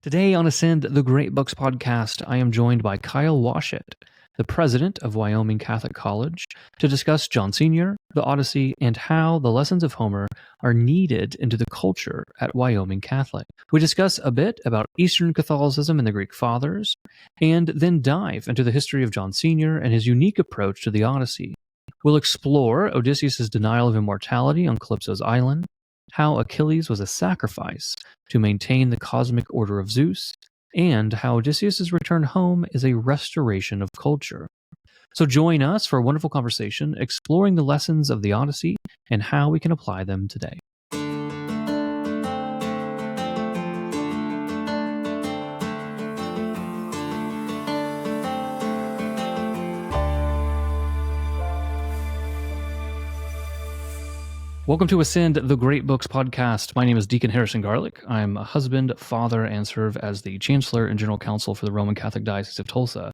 Today on Ascend the Great Books podcast, I am joined by Kyle Washut, the president of Wyoming Catholic College, to discuss John Sr., the Odyssey, and how the lessons of Homer are needed into the culture at Wyoming Catholic. We discuss a bit about Eastern Catholicism and the Greek Fathers, and then dive into the history of John Sr. and his unique approach to the Odyssey. We'll explore Odysseus' denial of immortality on Calypso's island, how Achilles was a sacrifice to maintain the cosmic order of Zeus, and how Odysseus' return home is a restoration of culture. So join us for a wonderful conversation exploring the lessons of the Odyssey and how we can apply them today. Welcome to Ascend the Great Books podcast. My name is Deacon Harrison Garlick. I'm a husband, father, and serve as the Chancellor and General Counsel for the Roman Catholic Diocese of Tulsa.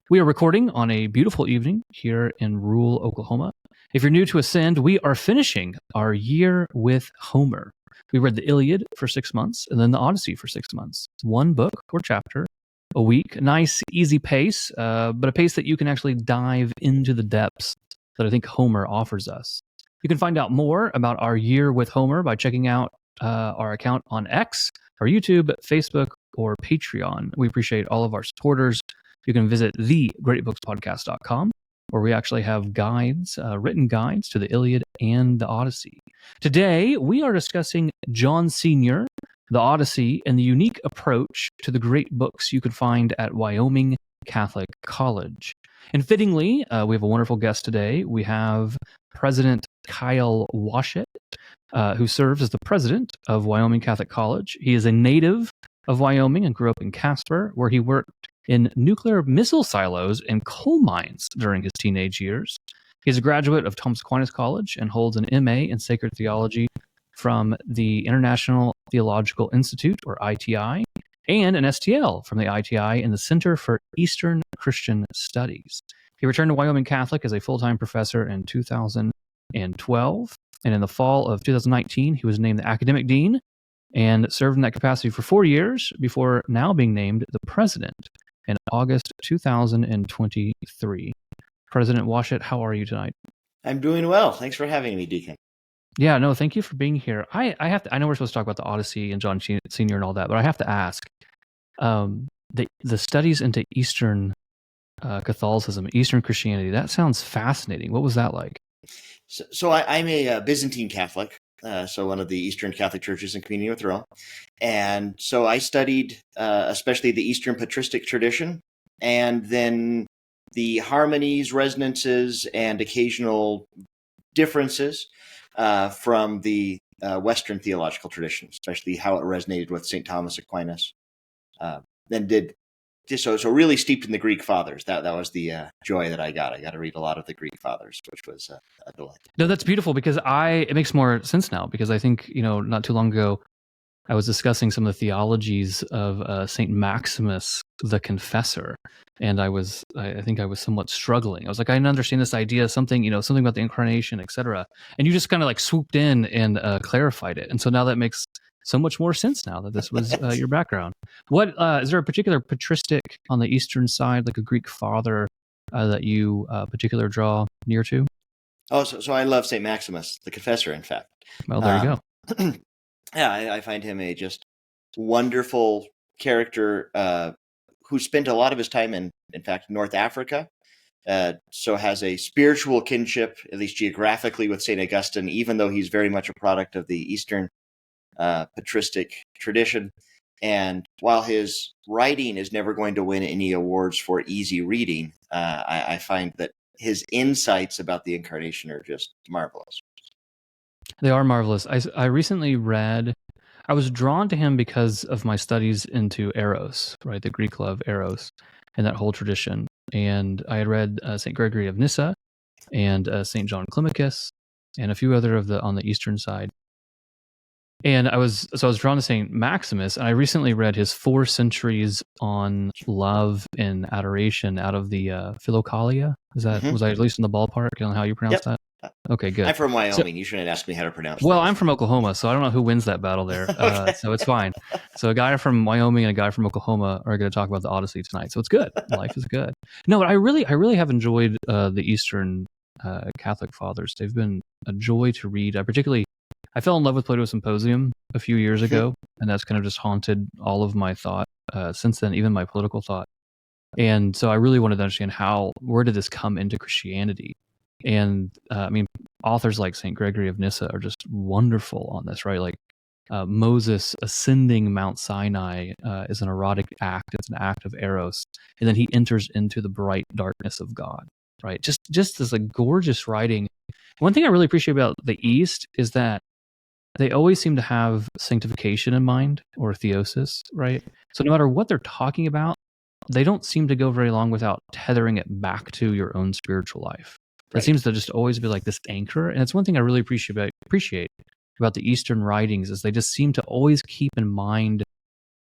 We are recording on a beautiful evening here in rural Oklahoma. If you're new to Ascend, we are finishing our year with Homer. We read the Iliad for 6 months and then the Odyssey for 6 months. One book or chapter a week. Nice, easy pace, but a pace that you can actually dive into the depths that I think Homer offers us. You can find out more about our year with Homer by checking out our account on X, or YouTube, Facebook, or Patreon. We appreciate all of our supporters. You can visit thegreatbookspodcast.com, where we actually have guides, written guides to the Iliad and the Odyssey. Today, we are discussing John Sr., the Odyssey, and the unique approach to the great books you can find at Wyoming Catholic College. And fittingly, we have a wonderful guest today. We have President Kyle Washut, who serves as the president of Wyoming Catholic College. He is a native of Wyoming and grew up in Casper, where he worked in nuclear missile silos and coal mines during his teenage years. He is a graduate of Thomas Aquinas College and holds an MA in Sacred Theology from the International Theological Institute, or ITI, and an STL from the ITI in the Center for Eastern Christian Studies. He returned to Wyoming Catholic as a full-time professor in 2012, and in the fall of 2019, he was named the academic dean and served in that capacity for 4 years before now being named the president in August 2023. President Washut, how are you tonight? I'm doing well. Thanks for having me, Deacon. Yeah, no, thank you for being here. I know we're supposed to talk about the Odyssey and John Sr. and all that, but I have to ask, the studies into Eastern Catholicism, Eastern Christianity, that sounds fascinating. What was that like? So I'm a Byzantine Catholic, so one of the Eastern Catholic churches in communion with Rome. And so I studied especially the Eastern patristic tradition, and then the harmonies, resonances, and occasional differences from the Western theological tradition, especially how it resonated with St. Thomas Aquinas. Then did so really steeped in the Greek Fathers. That was the joy that I got. I got to read a lot of the Greek Fathers, which was a delight. No, that's beautiful because it makes more sense now, because I think, not too long ago, I was discussing some of the theologies of St. Maximus the Confessor, and I think I was somewhat struggling. I was like, I didn't understand this idea, something about the incarnation, etc. And you just kind of like swooped in and clarified it. And so now that makes so much more sense now that this was your background. What is there a particular patristic on the Eastern side, like a Greek father, that you particular draw near to? Oh, so I love St. Maximus the Confessor, in fact. Well, there you go. Yeah, I find him a just wonderful character who spent a lot of his time in fact, North Africa. So has a spiritual kinship, at least geographically, with St. Augustine, even though he's very much a product of the Eastern patristic tradition. And while his writing is never going to win any awards for easy reading, I find that his insights about the incarnation are just marvelous. They are marvelous. I recently read, I was drawn to him because of my studies into Eros, right? The Greek love Eros and that whole tradition. And I had read St. Gregory of Nyssa and St. John Climacus and a few other on the Eastern side. And I was drawn to St. Maximus, and I recently read his 4 centuries on love and adoration out of the Philokalia. Was I at least in the ballpark on how you pronounce that? Okay, good. I'm from So, Wyoming. You shouldn't ask me how to pronounce well, things. I'm from Oklahoma, so I don't know who wins that battle there. Okay. So it's fine. So a guy from Wyoming and a guy from Oklahoma are going to talk about the Odyssey tonight. So it's good. Life is good. No, but I really have enjoyed the Eastern Catholic Fathers. They've been a joy to read. I fell in love with Plato Symposium a few years ago, and that's kind of just haunted all of my thought since then, even my political thought. And so I really wanted to understand where did this come into Christianity? And authors like St. Gregory of Nyssa are just wonderful on this, right? Like Moses ascending Mount Sinai is an erotic act. It's an act of eros. And then he enters into the bright darkness of God, right? Just this like gorgeous writing. One thing I really appreciate about the East is that they always seem to have sanctification in mind, or theosis, right? So no matter what they're talking about, they don't seem to go very long without tethering it back to your own spiritual life. It Right. seems to just always be like this anchor. And it's one thing I really appreciate about the Eastern writings is they just seem to always keep in mind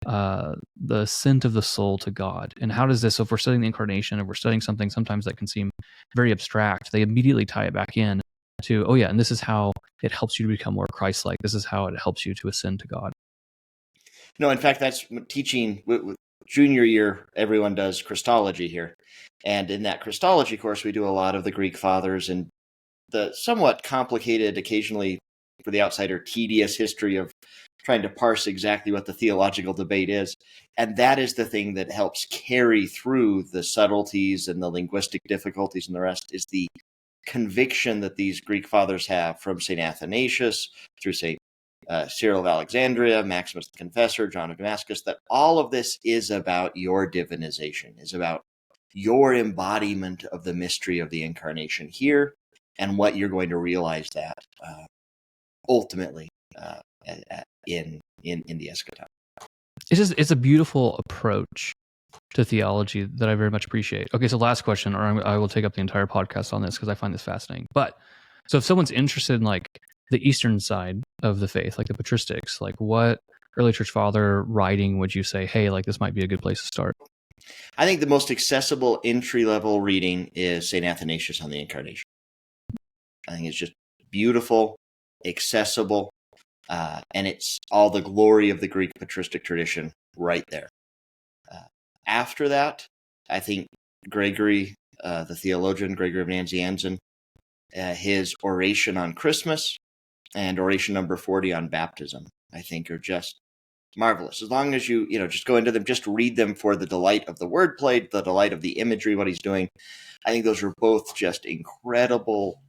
the ascent of the soul to God. And how does this, so if we're studying the incarnation, and we're studying something sometimes that can seem very abstract, they immediately tie it back in to, oh yeah, and this is how it helps you to become more Christ-like. This is how it helps you to ascend to God. No, in fact, that's teaching. Junior year, everyone does Christology here. And in that Christology course, we do a lot of the Greek fathers and the somewhat complicated, occasionally for the outsider, tedious history of trying to parse exactly what the theological debate is. And that is the thing that helps carry through the subtleties and the linguistic difficulties and the rest, is the conviction that these Greek fathers have, from St. Athanasius through St. Cyril of Alexandria, Maximus the Confessor, John of Damascus, that all of this is about your divinization, is about your embodiment of the mystery of the incarnation here, and what you're going to realize that ultimately in the eschaton. It's a beautiful approach to theology that I very much appreciate. Okay, so last question, or I will take up the entire podcast on this because I find this fascinating. But so if someone's interested in like the Eastern side of the faith, like the patristics, like what early church father writing would you say, hey, like this might be a good place to start? I think the most accessible entry-level reading is St. Athanasius on the Incarnation. I think it's just beautiful, accessible, and it's all the glory of the Greek patristic tradition right there. After that, I think Gregory, the theologian, Gregory of Nazianzen, his oration on Christmas and oration number 40 on baptism, I think are just marvelous. As long as you just go into them, just read them for the delight of the wordplay, the delight of the imagery, what he's doing. I think those are both just incredible,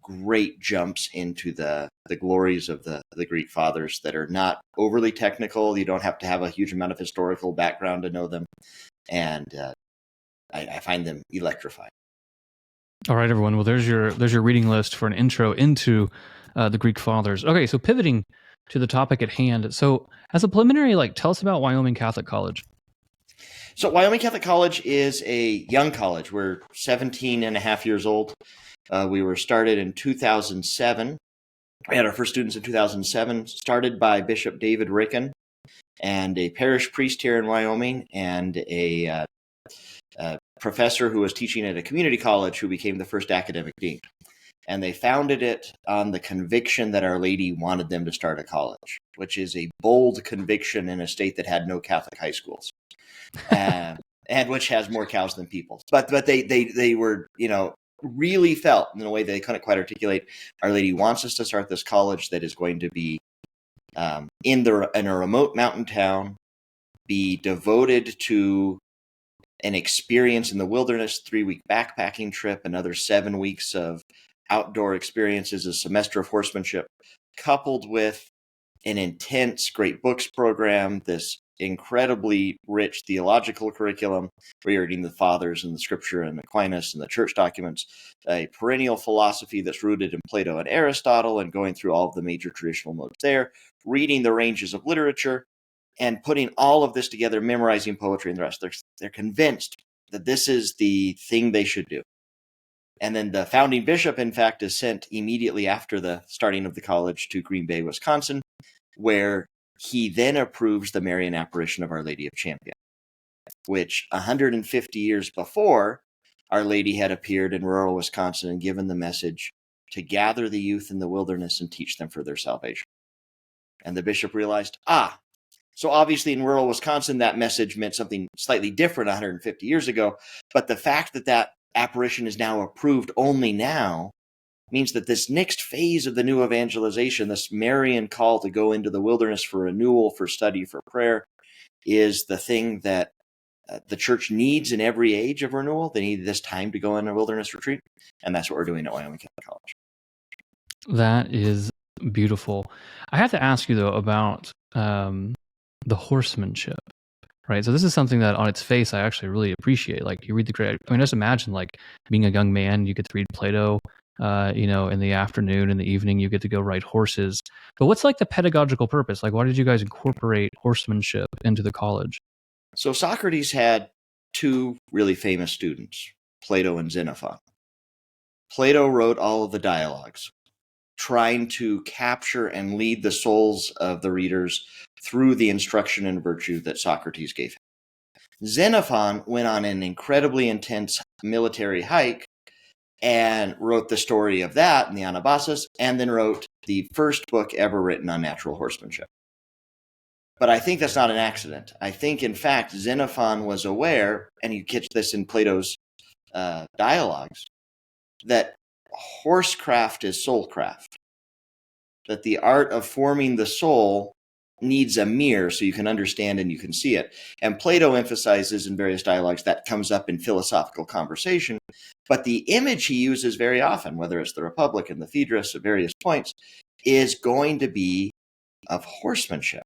great jumps into the glories of the Greek fathers that are not overly technical. You don't have to have a huge amount of historical background to know them. And I find them electrifying. All right, everyone. Well, there's your reading list for an intro into the Greek fathers. Okay, so pivoting to the topic at hand. So as a preliminary, like tell us about Wyoming Catholic College. So Wyoming Catholic College is a young college. We're 17 and a half years old. We were started in 2007. We had our first students in 2007, started by Bishop David Ricken and a parish priest here in Wyoming, and a professor who was teaching at a community college who became the first academic dean. And they founded it on the conviction that Our Lady wanted them to start a college, which is a bold conviction in a state that had no Catholic high schools, and which has more cows than people. But they were, really felt in a way they couldn't quite articulate. Our Lady wants us to start this college that is going to be in a remote mountain town, be devoted to an experience in the wilderness, 3-week backpacking trip, another 7 weeks of outdoor experiences, a semester of horsemanship, coupled with an intense great books program, this incredibly rich theological curriculum, where you're reading the fathers and the scripture and Aquinas and the church documents, a perennial philosophy that's rooted in Plato and Aristotle and going through all of the major traditional modes there, reading the ranges of literature, and putting all of this together, memorizing poetry and the rest. They're convinced that this is the thing they should do. And then the founding bishop, in fact, is sent immediately after the starting of the college to Green Bay, Wisconsin, where he then approves the Marian apparition of Our Lady of Champion, which 150 years before, Our Lady had appeared in rural Wisconsin and given the message to gather the youth in the wilderness and teach them for their salvation. And the bishop realized, so obviously in rural Wisconsin, that message meant something slightly different 150 years ago. But the fact that that apparition is now approved only now means that this next phase of the new evangelization, this Marian call to go into the wilderness for renewal, for study, for prayer, is the thing that the church needs in every age of renewal. They need this time to go on a wilderness retreat. And that's what we're doing at Wyoming Catholic College. That is beautiful. I have to ask you, though, about the horsemanship, right? So this is something that on its face, I actually really appreciate. Like you read the great, I mean, just imagine like being a young man, you get to read Plato, in the afternoon, in the evening, you get to go ride horses. But what's like the pedagogical purpose? Like, why did you guys incorporate horsemanship into the college? So Socrates had two really famous students, Plato and Xenophon. Plato wrote all of the dialogues, trying to capture and lead the souls of the readers through the instruction and virtue that Socrates gave him. Xenophon went on an incredibly intense military hike and wrote the story of that in the Anabasis, and then wrote the first book ever written on natural horsemanship. But I think that's not an accident. I think, in fact, Xenophon was aware, and you catch this in Plato's dialogues, that horsecraft is soulcraft, that the art of forming the soul needs a mirror so you can understand and you can see it. And Plato emphasizes in various dialogues that comes up in philosophical conversation, but the image he uses very often, whether it's the Republic and the Phaedrus at various points, is going to be of horsemanship.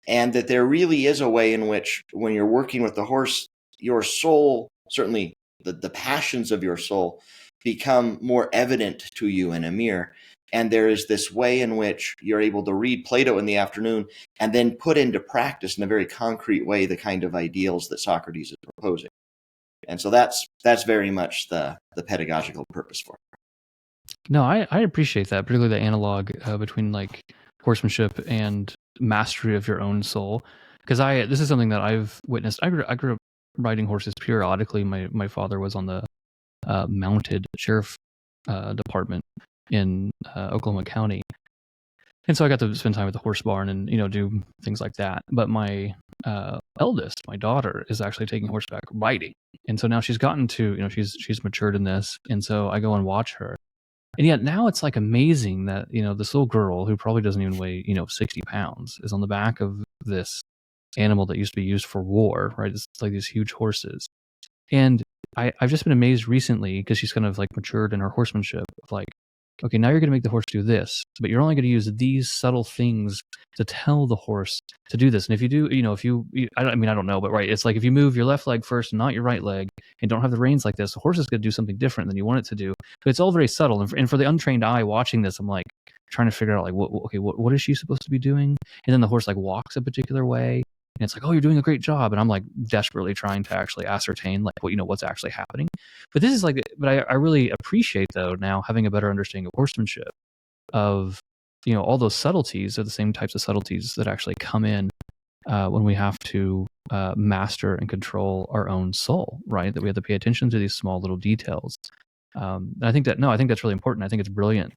And that there really is a way in which when you're working with the horse, your soul, certainly the passions of your soul, become more evident to you in a mirror. And there is this way in which you're able to read Plato in the afternoon and then put into practice in a very concrete way the kind of ideals that Socrates is proposing. And so that's very much the pedagogical purpose for it. No, I appreciate that, particularly the analog between like horsemanship and mastery of your own soul. Because this is something that I've witnessed. I grew up riding horses periodically. My father was on the mounted sheriff department in Oklahoma County, and so I got to spend time at the horse barn and do things like that. But my eldest, my daughter, is actually taking horseback riding, and so now she's gotten to she's matured in this, and so I go and watch her. And yet now it's like amazing that this little girl who probably doesn't even weigh 60 pounds is on the back of this animal that used to be used for war, right? It's like these huge horses. And I've just been amazed recently because she's kind of like matured in her horsemanship of like, okay, now you're going to make the horse do this, but you're only going to use these subtle things to tell the horse to do this. And if you do, I don't know, but right, it's like if you move your left leg first and not your right leg and don't have the reins like this, the horse is going to do something different than you want it to do. But it's all very subtle. And for the untrained eye watching this, I'm like trying to figure out like, what is she supposed to be doing? And then the horse like walks a particular way. And it's like, oh, you're doing a great job. And I'm like desperately trying to actually ascertain like what's actually happening. But this is like, I really appreciate though now having a better understanding of horsemanship, of all those subtleties are the same types of subtleties that actually come in when we have to master and control our own soul, right? That we have to pay attention to these small little details. And I think that's really important. I think it's brilliant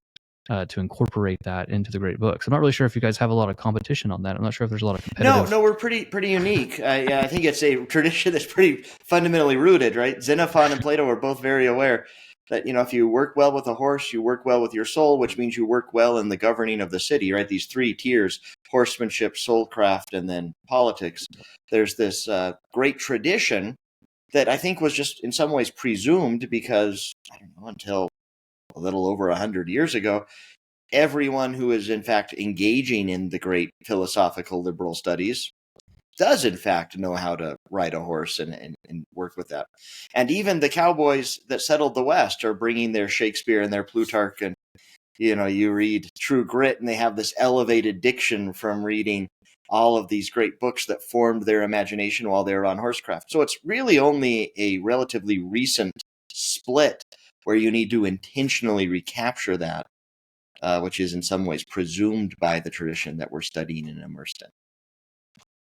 to incorporate that into the great books. I'm not really sure if you guys have a lot of competition on that. I'm not sure if there's a lot of competitive. No, we're pretty unique. I think it's a tradition that's pretty fundamentally rooted, right? Xenophon and Plato were both very aware that, if you work well with a horse, you work well with your soul, which means you work well in the governing of the city, right? These three tiers: horsemanship, soulcraft, and then politics. There's this great tradition that I think was just in some ways presumed because, I don't know, until a little over 100 years ago, everyone who is in fact engaging in the great philosophical liberal studies does in fact know how to ride a horse and work with that. And even the cowboys that settled the West are bringing their Shakespeare and their Plutarch, and you read True Grit and they have this elevated diction from reading all of these great books that formed their imagination while they were on horsecraft. So it's really only a relatively recent split where you need to intentionally recapture that, which is in some ways presumed by the tradition that we're studying and immersed in.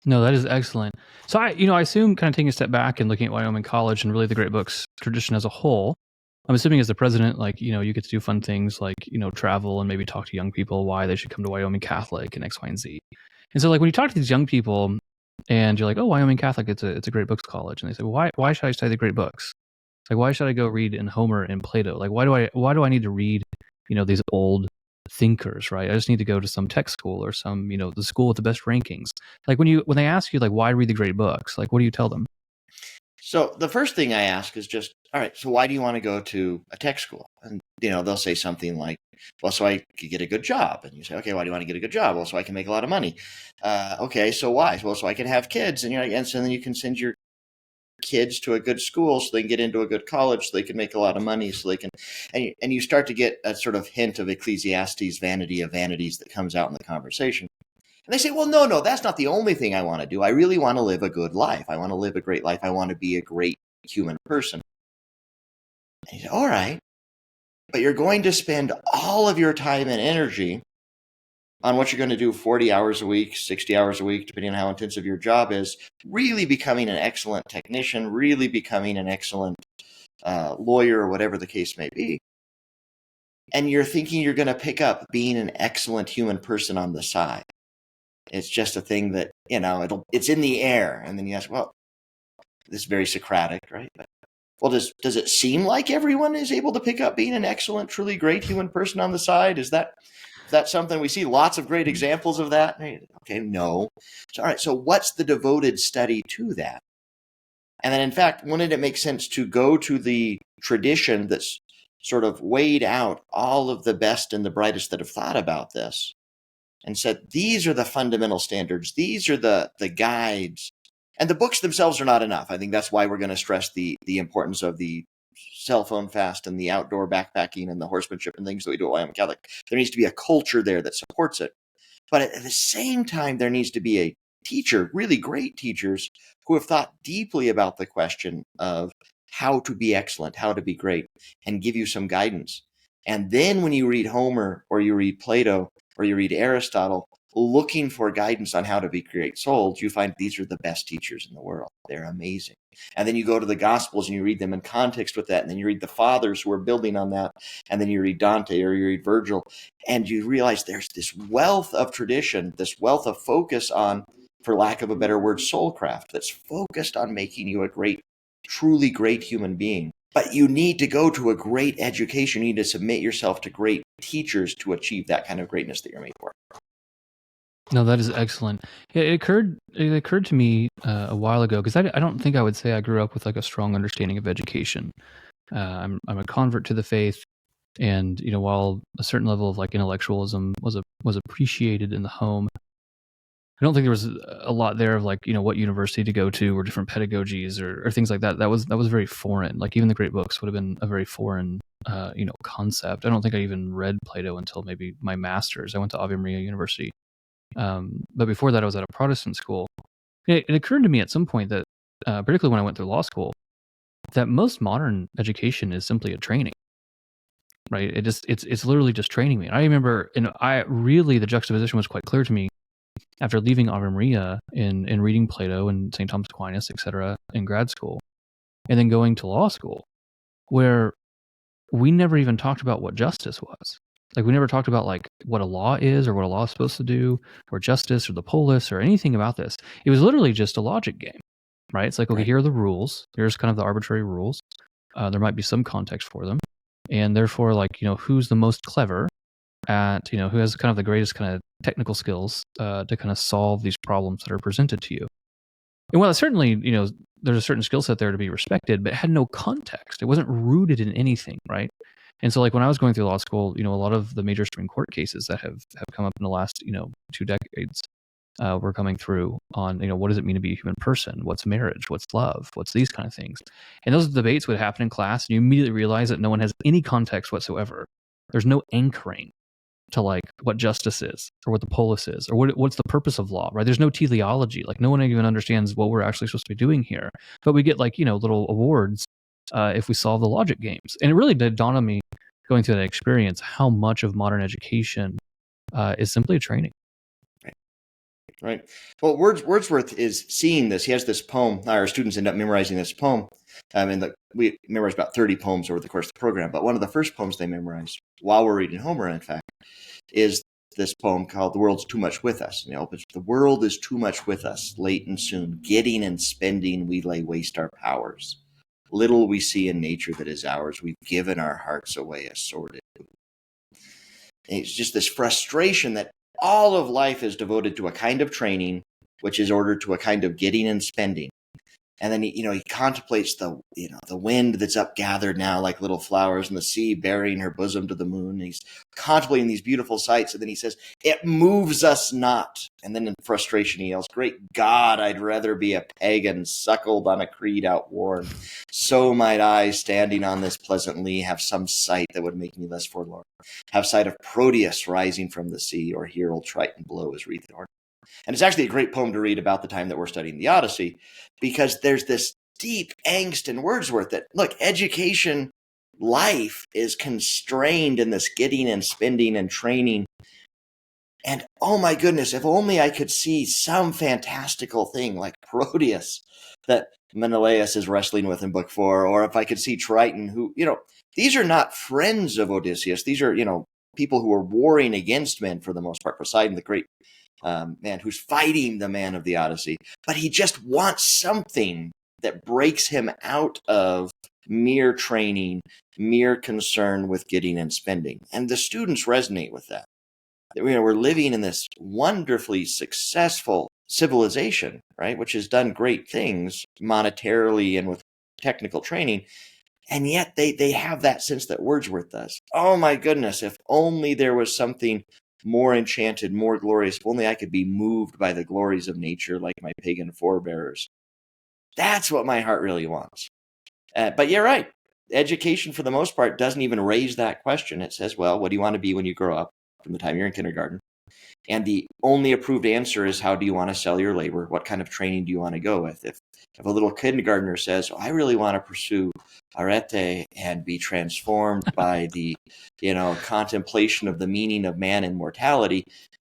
No, that is excellent. So I assume, kind of taking a step back and looking at Wyoming College and really the great books tradition as a whole, I'm assuming as the president, like, you get to do fun things like, travel and maybe talk to young people why they should come to Wyoming Catholic and X, Y, and Z. And so, like, when you talk to these young people and you're like, oh, Wyoming Catholic, it's a great books college. And they say, well, why should I study the great books? Like, why should I go read in Homer and Plato? Like, why do I need to read, these old thinkers, right? I just need to go to some tech school or some, the school with the best rankings. Like when they ask you, like, why read the great books? Like, what do you tell them? So the first thing I ask is just, all right, so why do you want to go to a tech school? And, they'll say something like, well, so I could get a good job. And you say, okay, why do you want to get a good job? Well, so I can make a lot of money. Okay, so why? Well, so I can have kids. And, and so then you can send your kids to a good school so they can get into a good college so they can make a lot of money so they can, and you start to get a sort of hint of Ecclesiastes' vanity of vanities that comes out in the conversation. And they say, well, no, that's not the only thing I want to do. I really want to live a good life. I want to live a great life. I want to be a great human person. And you say, all right, but you're going to spend all of your time and energy on what you're going to do 40 hours a week, 60 hours a week, depending on how intensive your job is, really becoming an excellent technician, really becoming an excellent lawyer, or whatever the case may be. And you're thinking you're going to pick up being an excellent human person on the side. It's just a thing that, it's in the air. And then you ask, well, this is very Socratic, right? Well, does it seem like everyone is able to pick up being an excellent, truly great human person on the side? Is that something we see lots of great examples of that? Okay, no. So, all right, so what's the devoted study to that? And then, in fact, wouldn't it make sense to go to the tradition that's sort of weighed out all of the best and the brightest that have thought about this and said, these are the fundamental standards, these are the guides. And the books themselves are not enough. I think that's why we're going to stress the importance of the cell phone fast and the outdoor backpacking and the horsemanship and things that we do at Wyoming Catholic. There needs to be a culture there that supports it. But at the same time, there needs to be a teacher, really great teachers, who have thought deeply about the question of how to be excellent, how to be great, and give you some guidance. And then when you read Homer or you read Plato or you read Aristotle, looking for guidance on how to be great souls, you find these are the best teachers in the world. They're amazing. And then you go to the Gospels and you read them in context with that. And then you read the fathers who are building on that. And then you read Dante or you read Virgil. And you realize there's this wealth of tradition, this wealth of focus on, for lack of a better word, soulcraft, that's focused on making you a great, truly great human being. But you need to go to a great education. You need to submit yourself to great teachers to achieve that kind of greatness that you're made for. No, that is excellent. It occurred to me a while ago, because I don't think I would say I grew up with like a strong understanding of education. I'm a convert to the faith, and while a certain level of like intellectualism was appreciated in the home, I don't think there was a lot there of like what university to go to or different pedagogies or things like that. That was very foreign. Like even the great books would have been a very foreign concept. I don't think I even read Plato until maybe my master's. I went to Ave Maria University. But before that, I was at a Protestant school. It occurred to me at some point that, particularly when I went through law school, that most modern education is simply a training, right? It's literally just training me. And I remember, the juxtaposition was quite clear to me after leaving Ave Maria and reading Plato and St. Thomas Aquinas, etc., in grad school, and then going to law school, where we never even talked about what justice was. Like we never talked about like what a law is or what a law is supposed to do or justice or the polis or anything about this. It was literally just a logic game, right? It's like, okay, here are the rules. Here's kind of the arbitrary rules. There might be some context for them. And therefore, like, who's the most clever at, who has kind of the greatest kind of technical skills to kind of solve these problems that are presented to you. And while certainly, there's a certain skill set there to be respected, but it had no context. It wasn't rooted in anything, right? And so like when I was going through law school, a lot of the major Supreme Court cases that have come up in the last, 2 decades were coming through on, what does it mean to be a human person? What's marriage? What's love? What's these kind of things? And those debates would happen in class and you immediately realize that no one has any context whatsoever. There's no anchoring to like what justice is or what the polis is or what's the purpose of law, right? There's no teleology. Like no one even understands what we're actually supposed to be doing here. But we get like, little awards if we solve the logic games. And it really did dawn on me going through that experience how much of modern education is simply a training. Right. Well, Wordsworth is seeing this. He has this poem. Our students end up memorizing this poem We memorized about 30 poems over the course of the program, but one of the first poems they memorized while we're reading Homer, in fact, is this poem called "The World's Too Much With Us." The world is too much with us, late and soon. Getting and spending, we lay waste our powers. Little we see in nature that is ours. We've given our hearts away a sordid. And it's just this frustration that all of life is devoted to a kind of training, which is ordered to a kind of getting and spending. And then he contemplates the wind that's up gathered now like little flowers, and the sea bearing her bosom to the moon. And he's contemplating these beautiful sights, and then he says, "It moves us not." And then in frustration he yells, "Great God, I'd rather be a pagan suckled on a creed outworn. So might I, standing on this pleasant lea, have some sight that would make me less forlorn. Have sight of Proteus rising from the sea, or hear old Triton blow his wreathed horn." And it's actually a great poem to read about the time that we're studying the Odyssey, because there's this deep angst in Wordsworth that, look, education life is constrained in this getting and spending and training. And oh my goodness, if only I could see some fantastical thing like Proteus that Menelaus is wrestling with in book 4, or if I could see Triton, who, these are not friends of Odysseus. These are, people who are warring against men for the most part. Poseidon, the great man who's fighting the man of the Odyssey, but he just wants something that breaks him out of mere training, mere concern with getting and spending. And the students resonate with that. We're living in this wonderfully successful civilization, right, which has done great things monetarily and with technical training. And yet they have that sense that Wordsworth does. Oh my goodness, if only there was something more enchanted, more glorious, if only I could be moved by the glories of nature like my pagan forebears. That's what my heart really wants. But you're right. Education, for the most part, doesn't even raise that question. It says, well, what do you want to be when you grow up, from the time you're in kindergarten? And the only approved answer is, how do you want to sell your labor? What kind of training do you want to go with? If a little kindergartner says, I really want to pursue arete and be transformed by the, contemplation of the meaning of man and mortality,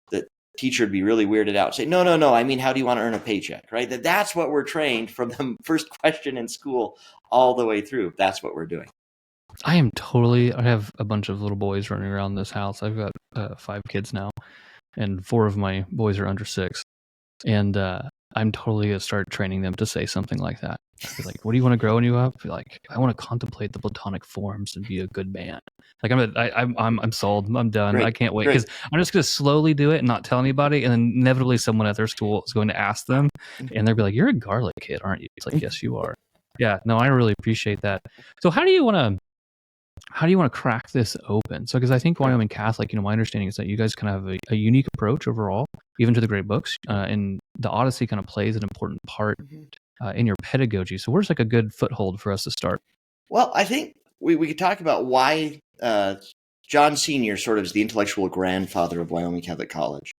the teacher would be really weirded out and say, no, I mean, how do you want to earn a paycheck, right? That's what we're trained from the first question in school all the way through. That's what we're doing. I have a bunch of little boys running around this house. I've got 5 kids now, and 4 of my boys are under 6. And I'm totally going to start training them to say something like that. I'd be like, what do you want to grow when you grow up? Be like, I want to contemplate the Platonic forms and be a good man. Like, I'm sold. I'm done. Great, I can't wait, because I'm just going to slowly do it and not tell anybody. And then inevitably someone at their school is going to ask them, and they'll be like, you're a Garlick kid, aren't you? It's like, yes, you are. Yeah, no, I really appreciate that. So how do you want to crack this open? So, because I think Wyoming Catholic, my understanding is that you guys kind of have a unique approach overall, even to the great books, and the Odyssey kind of plays an important part in your pedagogy. So where's like a good foothold for us to start? Well, I think we could talk about why John Sr. sort of is the intellectual grandfather of Wyoming Catholic College.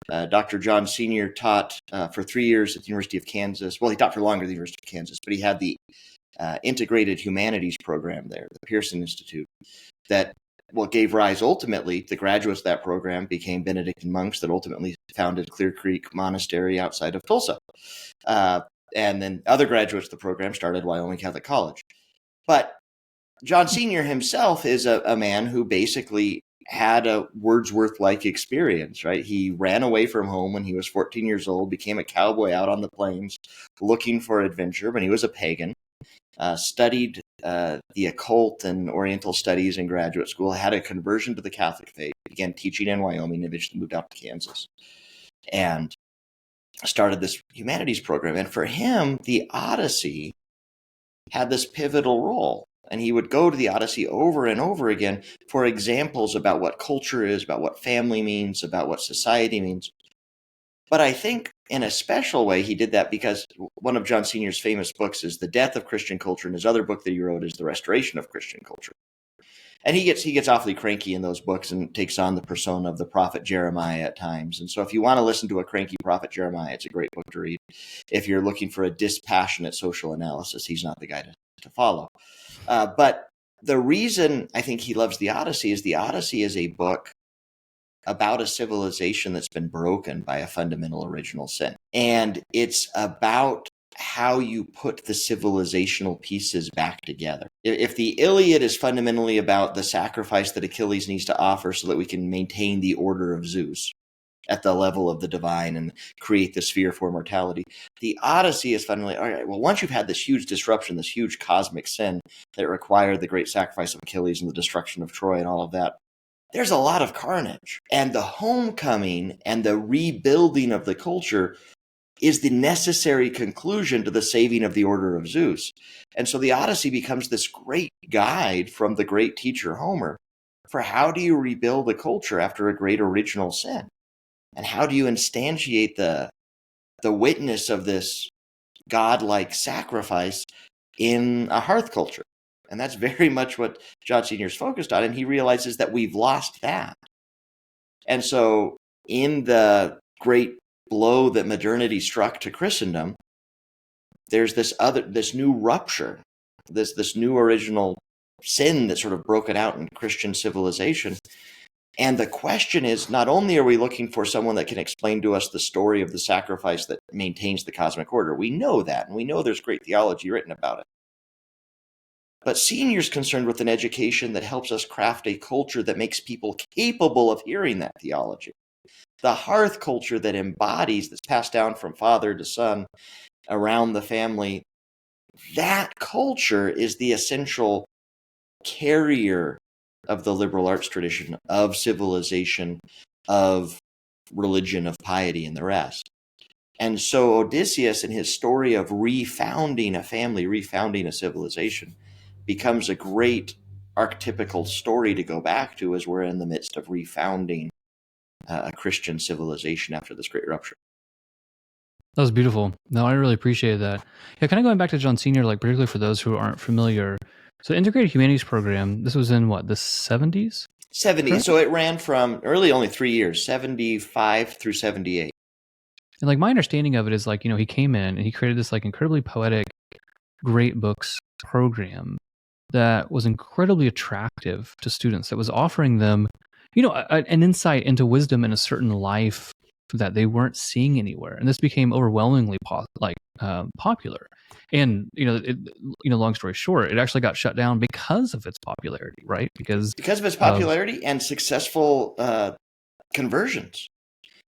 Dr. John Sr. taught for 3 years at the University of Kansas. Well, he taught for longer at the University of Kansas, but he had the integrated humanities program there, the Pearson Institute, that gave rise ultimately, the graduates of that program became Benedictine monks that ultimately founded Clear Creek Monastery outside of Tulsa. And then other graduates of the program started Wyoming Catholic College. But John Sr. himself is a man who basically had a Wordsworth-like experience, right? He ran away from home when he was 14 years old, became a cowboy out on the plains looking for adventure when he was a pagan, studied the occult and Oriental studies in graduate school, had a conversion to the Catholic faith, began teaching in Wyoming, eventually moved out to Kansas, and started this humanities program. And for him, the Odyssey had this pivotal role. And he would go to the Odyssey over and over again for examples about what culture is, about what family means, about what society means. But I think in a special way, he did that because one of John Sr.'s famous books is The Death of Christian Culture, and his other book that he wrote is The Restoration of Christian Culture. And he gets awfully cranky in those books and takes on the persona of the prophet Jeremiah at times. And so if you want to listen to a cranky prophet Jeremiah, it's a great book to read. If you're looking for a dispassionate social analysis, he's not the guy to follow. But the reason I think he loves the Odyssey is a book about a civilization that's been broken by a fundamental original sin. And it's about how you put the civilizational pieces back together. If the Iliad is fundamentally about the sacrifice that Achilles needs to offer so that we can maintain the order of Zeus at the level of the divine and create the sphere for immortality, the Odyssey is fundamentally, all right, well, once you've had this huge disruption, this huge cosmic sin that required the great sacrifice of Achilles and the destruction of Troy and all of that, there's a lot of carnage. And the homecoming and the rebuilding of the culture is the necessary conclusion to the saving of the order of Zeus. And so the Odyssey becomes this great guide from the great teacher Homer for how do you rebuild a culture after a great original sin? And how do you instantiate the witness of this godlike sacrifice in a hearth culture? And that's very much what John Sr. is focused on. And he realizes that we've lost that. And so in the great blow that modernity struck to Christendom, there's this new rupture, this new original sin that sort of broken out in Christian civilization. And the question is, not only are we looking for someone that can explain to us the story of the sacrifice that maintains the cosmic order, we know that, and we know there's great theology written about it. But Senior's concerned with an education that helps us craft a culture that makes people capable of hearing that theology. The hearth culture that embodies, that's passed down from father to son around the family, that culture is the essential carrier of the liberal arts tradition, of civilization, of religion, of piety, and the rest. And so Odysseus, in his story of refounding a family, refounding a civilization, becomes a great archetypical story to go back to as we're in the midst of refounding a Christian civilization after this great rupture. That was beautiful. No, I really appreciate that. Yeah, kind of going back to John Sr., like particularly for those who aren't familiar. So Integrated Humanities Program, this was in what, the 70s? 70. Correct? So it ran from really only 3 years, 75 through 78. And like my understanding of it is like, he came in and he created this like incredibly poetic, great books program that was incredibly attractive to students, that was offering them, an insight into wisdom in a certain life that they weren't seeing anywhere. And this became overwhelmingly popular. And, long story short, it actually got shut down because of its popularity, right? Because of its popularity and successful conversions.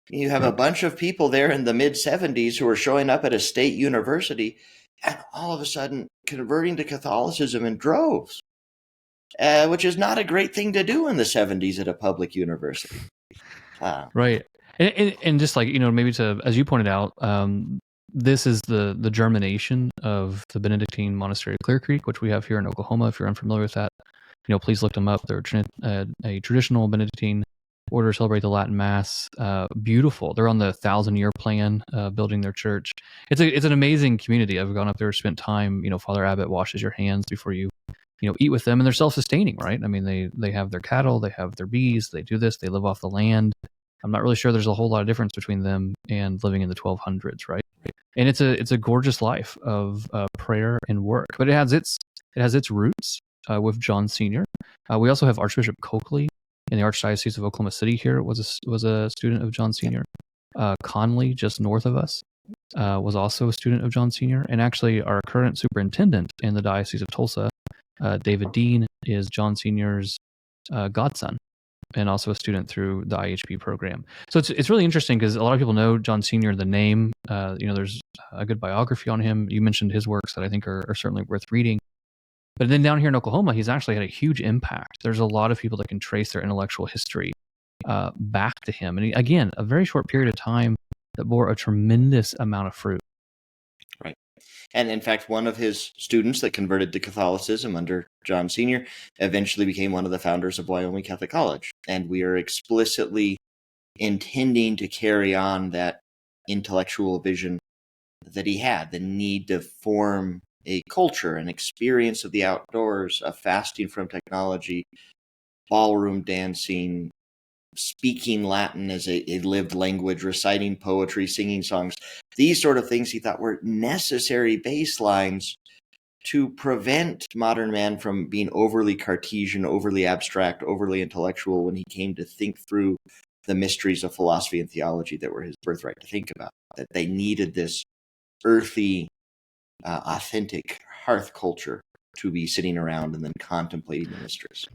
You have a bunch of people there in the mid-70s who are showing up at a state university and all of a sudden converting to Catholicism in droves, which is not a great thing to do in the 70s at a public university. Right. And just like, maybe to, as you pointed out, this is the germination of the Benedictine monastery of Clear Creek, which we have here in Oklahoma. If you're unfamiliar with that, please look them up. They're a traditional Benedictine order, celebrate the Latin Mass. Beautiful. They're on the 1,000-year plan, building their church. It's an amazing community. I've gone up there, spent time. Father Abbot washes your hands before you eat with them, and they're self-sustaining, right? I mean, they have their cattle, they have their bees, they do this, they live off the land. I'm not really sure there's a whole lot of difference between them and living in the 1200s, right? And it's a gorgeous life of prayer and work, but it has its roots with John Sr. We also have Archbishop Coakley in the Archdiocese of Oklahoma City. Here was a student of John Sr. Conley, just north of us, was also a student of John Sr. And actually, our current superintendent in the Diocese of Tulsa, David Dean, is John Sr.'s godson, and also a student through the IHP program. So it's really interesting because a lot of people know John Sr., the name. There's a good biography on him. You mentioned his works that I think are certainly worth reading. But then down here in Oklahoma, he's actually had a huge impact. There's a lot of people that can trace their intellectual history back to him. And again, a very short period of time that bore a tremendous amount of fruit. Right. And in fact, one of his students that converted to Catholicism under John Sr. eventually became one of the founders of Wyoming Catholic College. And we are explicitly intending to carry on that intellectual vision that he had, the need to form a culture, an experience of the outdoors, of fasting from technology, ballroom dancing, speaking Latin as a lived language, reciting poetry, singing songs. These sort of things he thought were necessary baselines to prevent modern man from being overly Cartesian, overly abstract, overly intellectual when he came to think through the mysteries of philosophy and theology that were his birthright to think about. That they needed this earthy authentic hearth culture to be sitting around and then contemplating the mysteries.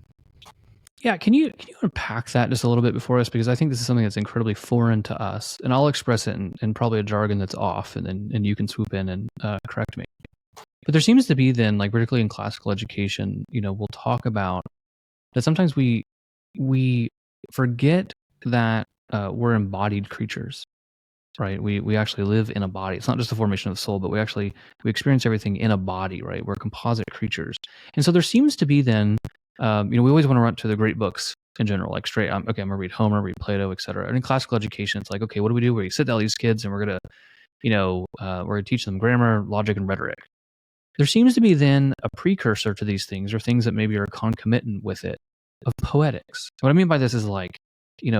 Yeah, can you unpack that just a little bit before us? Because I think this is something that's incredibly foreign to us, and I'll express it in probably a jargon that's off, and then you can swoop in and correct me. But there seems to be then, like particularly in classical education, we'll talk about that sometimes we forget that we're embodied creatures, right? We actually live in a body. It's not just the formation of the soul, but we experience everything in a body, right? We're composite creatures, and so there seems to be then, we always want to run to the great books in general, like straight. Okay, I'm gonna read Homer, read Plato, etc. And in classical education, it's like, okay, what do we do? We sit down these kids, and we're gonna, we're gonna teach them grammar, logic, and rhetoric. There seems to be then a precursor to these things, or things that maybe are concomitant with it, of poetics. What I mean by this is like, do you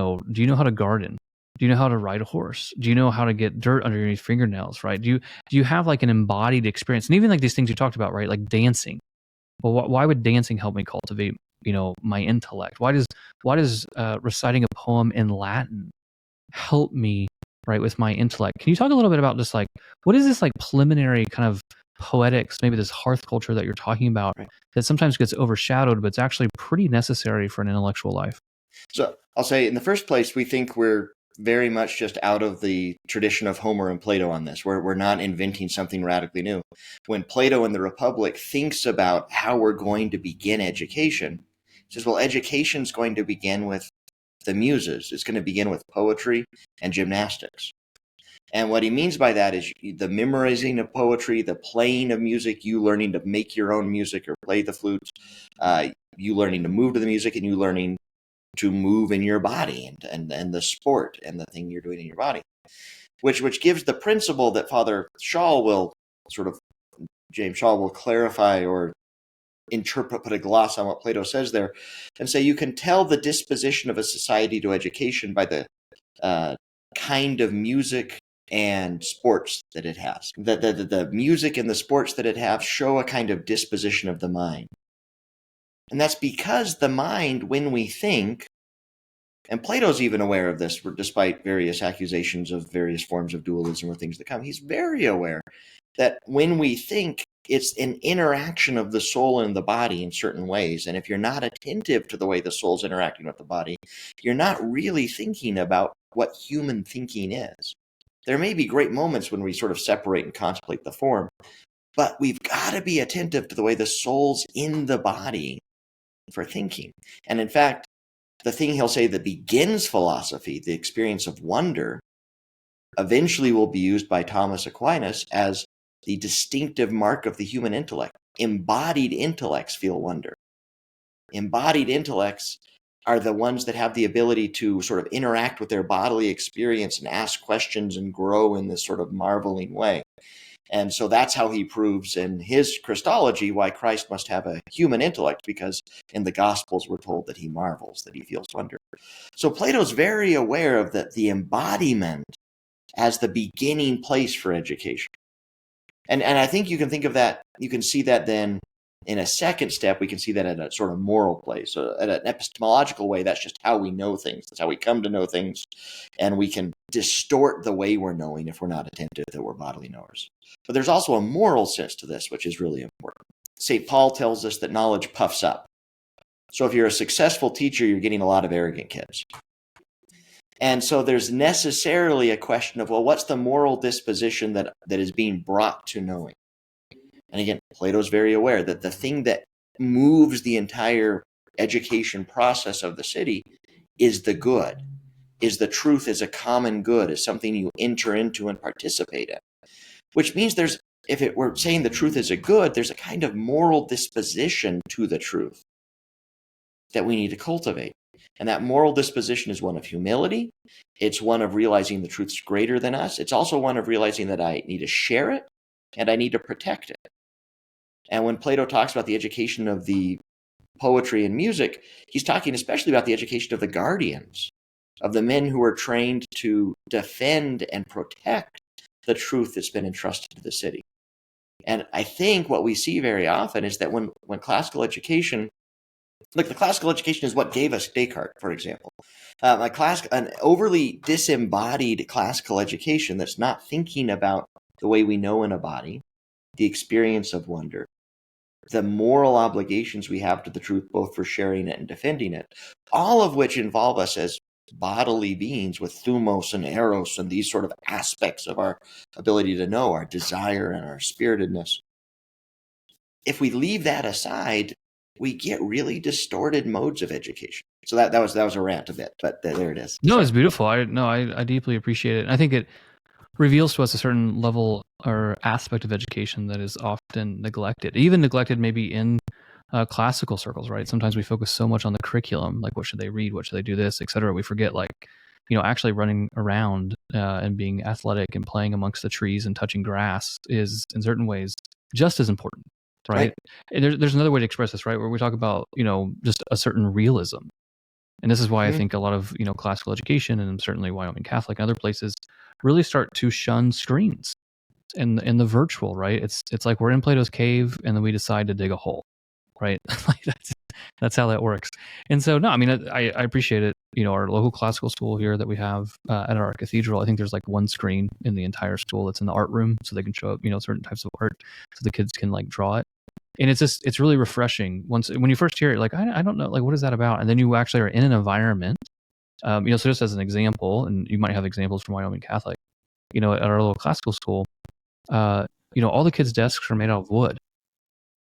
know how to garden? Do you know how to ride a horse? Do you know how to get dirt under your fingernails, right? Do you have like an embodied experience? And even like these things you talked about, right? Like dancing. Well, why would dancing help me cultivate, my intellect? Why does reciting a poem in Latin help me, right, with my intellect? Can you talk a little bit about just like, what is this like preliminary kind of poetics, maybe this hearth culture that you're talking about, Right. that sometimes gets overshadowed, but it's actually pretty necessary for an intellectual life? So I'll say, in the first place, we think we're very much just out of the tradition of Homer and Plato on this. We're not inventing something radically new. When Plato in the Republic thinks about how we're going to begin education, he says, well, education's going to begin with the muses. It's going to begin with poetry and gymnastics. And what he means by that is the memorizing of poetry, the playing of music, you learning to make your own music or play the flutes, you learning to move to the music, and you learning to move in your body, and the sport and the thing you're doing in your body, which gives the principle that James Shaw will clarify or interpret, put a gloss on what Plato says there, and say you can tell the disposition of a society to education by the kind of music and sports that it has. The music and the sports that it has show a kind of disposition of the mind. And that's because the mind, when we think, and Plato's even aware of this, despite various accusations of various forms of dualism or things that come, he's very aware that when we think, it's an interaction of the soul and the body in certain ways. And if you're not attentive to the way the soul's interacting with the body, you're not really thinking about what human thinking is. There may be great moments when we sort of separate and contemplate the form, but we've got to be attentive to the way the soul's in the body for thinking. And in fact, the thing he'll say that begins philosophy, the experience of wonder, eventually will be used by Thomas Aquinas as the distinctive mark of the human intellect. Embodied intellects feel wonder. Embodied intellects are the ones that have the ability to sort of interact with their bodily experience and ask questions and grow in this sort of marveling way. And so that's how he proves in his Christology why Christ must have a human intellect, because in the Gospels we're told that he marvels, that he feels wonder. So Plato's very aware of the embodiment as the beginning place for education. And I think you can think of that, you can see that then in a second step, we can see that at a sort of moral place. So at an epistemological way, that's just how we know things. That's how we come to know things. And we can distort the way we're knowing if we're not attentive that we're bodily knowers. But there's also a moral sense to this, which is really important. St. Paul tells us that knowledge puffs up. So if you're a successful teacher, you're getting a lot of arrogant kids. And so there's necessarily a question of, well, what's the moral disposition that is being brought to knowing? And again, Plato's very aware that the thing that moves the entire education process of the city is the good, is the truth as a common good, is something you enter into and participate in. Which means we're saying the truth is a good, there's a kind of moral disposition to the truth that we need to cultivate. And that moral disposition is one of humility. It's one of realizing the truth's greater than us. It's also one of realizing that I need to share it and I need to protect it. And when Plato talks about the education of the poetry and music, he's talking especially about the education of the guardians, of the men who are trained to defend and protect the truth that's been entrusted to the city. And I think what we see very often is that when classical education, the classical education is what gave us Descartes, for example. An overly disembodied classical education that's not thinking about the way we know in a body, the experience of wonder, the moral obligations we have to the truth, both for sharing it and defending it, all of which involve us as bodily beings with thumos and eros and these sort of aspects of our ability to know, our desire and our spiritedness. If we leave that aside, we get really distorted modes of education. So that was a rant a bit, but there it is. No, it's beautiful. I deeply appreciate it. And I think it reveals to us a certain level or aspect of education that is often neglected, even neglected maybe in classical circles, right? Sometimes we focus so much on the curriculum, like what should they read, what should they do this, etc. We forget, like, actually running around and being athletic and playing amongst the trees and touching grass is in certain ways just as important, right? And there's another way to express this, right? Where we talk about, just a certain realism. And this is why I think a lot of, classical education and certainly Wyoming Catholic and other places really start to shun screens in the virtual, right? It's like we're in Plato's cave and then we decide to dig a hole, right? Like that's how that works. And so, no, I mean, I appreciate it. Our local classical school here that we have at our cathedral, I think there's like one screen in the entire school that's in the art room, so they can show up, certain types of art, so the kids can like draw it. And it's really refreshing when you first hear it, like, I don't know, like, what is that about? And then you actually are in an environment, so just as an example, and you might have examples from Wyoming Catholic, at our little classical school, all the kids' desks are made out of wood.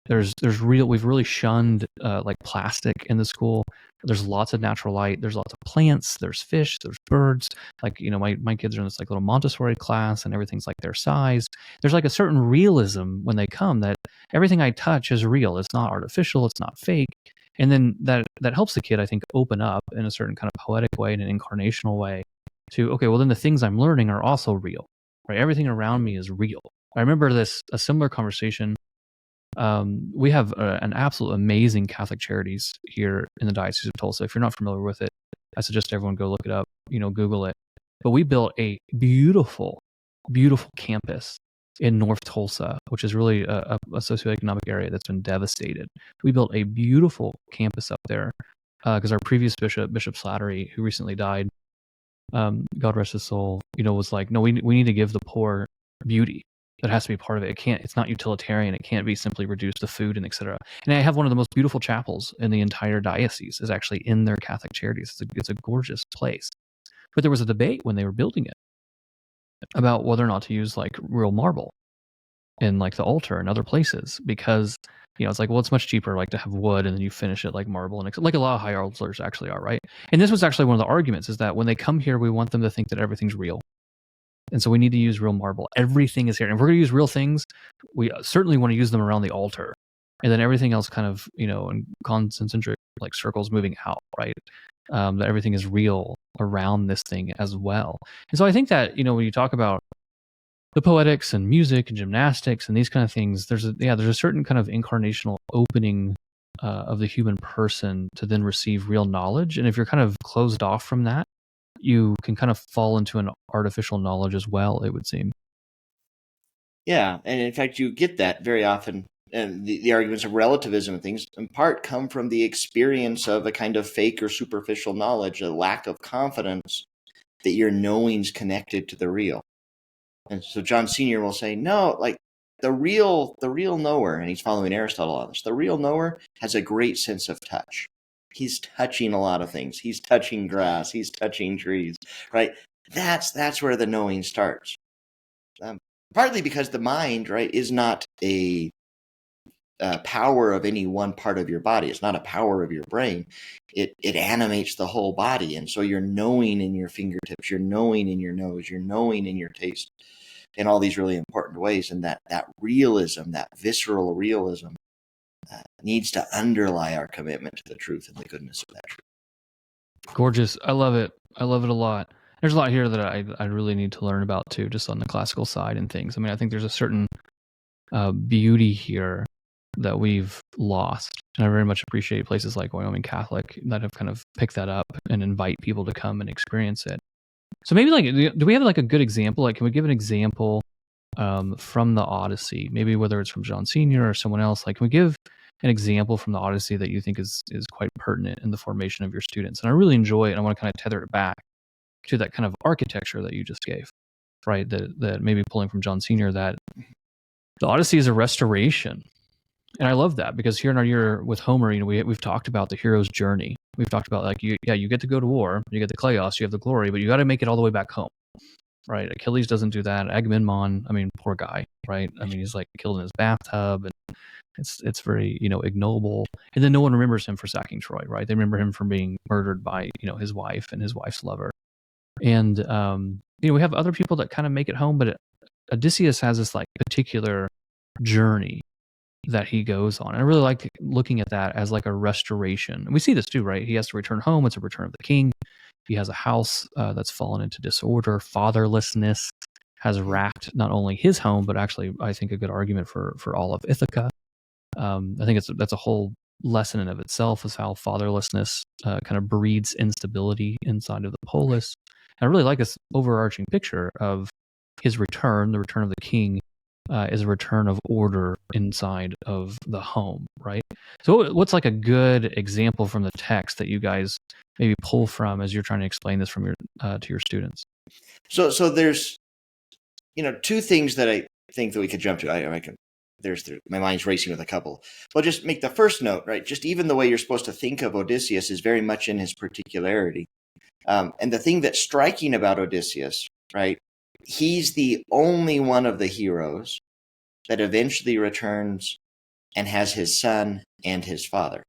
We've really shunned like plastic in the school. There's lots of natural light. There's lots of plants. There's fish. There's birds. Like, my kids are in this like little Montessori class and everything's like their size. There's like a certain realism when they come that everything I touch is real. It's not artificial. It's not fake. And then that helps the kid, I think, open up in a certain kind of poetic way, in an incarnational way to, okay, well, then the things I'm learning are also real, right? Everything around me is real. I remember a similar conversation. We have an absolute amazing Catholic charities here in the Diocese of Tulsa. If you're not familiar with it, I suggest everyone go look it up, Google it. But we built a beautiful, beautiful campus in North Tulsa, which is really a socioeconomic area that's been devastated. We built a beautiful campus up there because our previous bishop, Bishop Slattery, who recently died, God rest his soul, was like, no, we need to give the poor beauty. That has to be part of it. It's not utilitarian. It can't be simply reduced to food and etc. And I have one of the most beautiful chapels in the entire diocese is actually in their Catholic charities. It's a gorgeous place. But there was a debate when they were building it about whether or not to use like real marble in like the altar and other places, because it's like, well, it's much cheaper like to have wood and then you finish it like marble, and like a lot of high altars actually are, right? And this was actually one of the arguments, is that when they come here, we want them to think that everything's real. And so we need to use real marble. Everything is here. And if we're going to use real things, we certainly want to use them around the altar. And then everything else kind of, in concentric like circles moving out, right? That everything is real around this thing as well. And so I think that, when you talk about the poetics and music and gymnastics and these kind of things, there's a certain kind of incarnational opening of the human person to then receive real knowledge. And if you're kind of closed off from that, you can kind of fall into an artificial knowledge as well, it would seem. Yeah, and in fact, you get that very often. And the arguments of relativism and things, in part, come from the experience of a kind of fake or superficial knowledge, a lack of confidence that your knowing's connected to the real. And so John Sr. will say, no, like the real knower, and he's following Aristotle on this, the real knower has a great sense of touch. He's touching a lot of things. He's touching grass. He's touching trees, right? That's where the knowing starts. Partly because the mind, right, is not a power of any one part of your body. It's not a power of your brain. It animates the whole body. And so you're knowing in your fingertips, you're knowing in your nose, you're knowing in your taste, in all these really important ways. And that realism, that visceral realism, needs to underlie our commitment to the truth and the goodness of that truth. Gorgeous. I love it. I love it a lot. There's a lot here that I really need to learn about too, just on the classical side and things. I mean, I think there's a certain beauty here that we've lost. And I very much appreciate places like Wyoming Catholic that have kind of picked that up and invite people to come and experience it. So maybe like, do we have like a good example? Like, can we give an example from the Odyssey? Maybe whether it's from John Sr. or someone else, like, can we give an example from the Odyssey that you think is quite pertinent in the formation of your students? And I really enjoy it. And I want to kind of tether it back to that kind of architecture that you just gave, right? That maybe pulling from John Sr., that The Odyssey is a restoration. And I love that because here in our year with Homer, we've talked about the hero's journey. We've talked about you get to go to war, you get the Kleos, you have the glory, but you got to make it all the way back home, right? Achilles doesn't do that. Agamemnon, poor guy, right? He's like killed in his bathtub, and it's very ignoble. And then no one remembers him for sacking Troy, right? They remember him for being murdered by his wife and his wife's lover. And we have other people that kind of make it home, but Odysseus has this like particular journey that he goes on. And I really like looking at that as like a restoration. And we see this too, right? He has to return home. It's a return of the king. He has a house that's fallen into disorder. Fatherlessness has wrapped not only his home, but actually, I think, a good argument for all of Ithaca. I think that's a whole lesson in of itself, is how fatherlessness kind of breeds instability inside of the polis. And I really like this overarching picture of his return, the return of the king, is a return of order inside of the home, right? So what's like a good example from the text that you guys maybe pull from as you're trying to explain this from your to your students? So there's two things that I think that we could jump to. I can. There's my mind's racing with a couple. Well, just make the first note, right? Just even the way you're supposed to think of Odysseus is very much in his particularity. And the thing that's striking about Odysseus, right? He's the only one of the heroes that eventually returns and has his son and his father.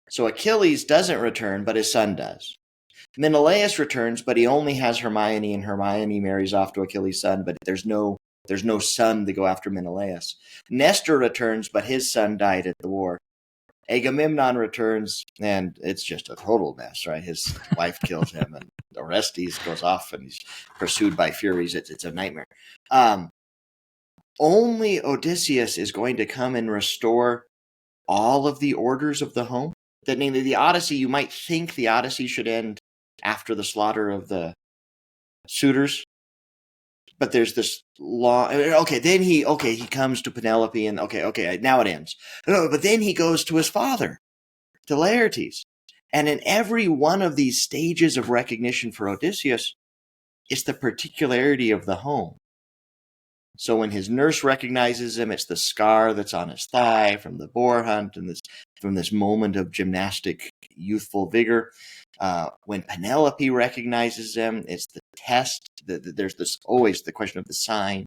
So Achilles doesn't return, but his son does. Menelaus returns, but he only has Hermione, and Hermione marries off to Achilles' son, but there's no son to go after Menelaus. Nestor returns, but his son died at the war. Agamemnon returns, and it's just a total mess, right? His wife kills him, and Orestes goes off, and he's pursued by Furies. It's a nightmare. Only Odysseus is going to come and restore all of the orders of the home. That namely, the Odyssey, you might think the Odyssey should end after the slaughter of the suitors, but there's this long. Then he comes to Penelope, and okay, now it ends. No, but then he goes to his father, to Laertes, and in every one of these stages of recognition for Odysseus, it's the particularity of the home. So when his nurse recognizes him, it's the scar that's on his thigh from the boar hunt and from this moment of gymnastic youthful vigor. When Penelope recognizes him, it's the test. There's always the question of the sign,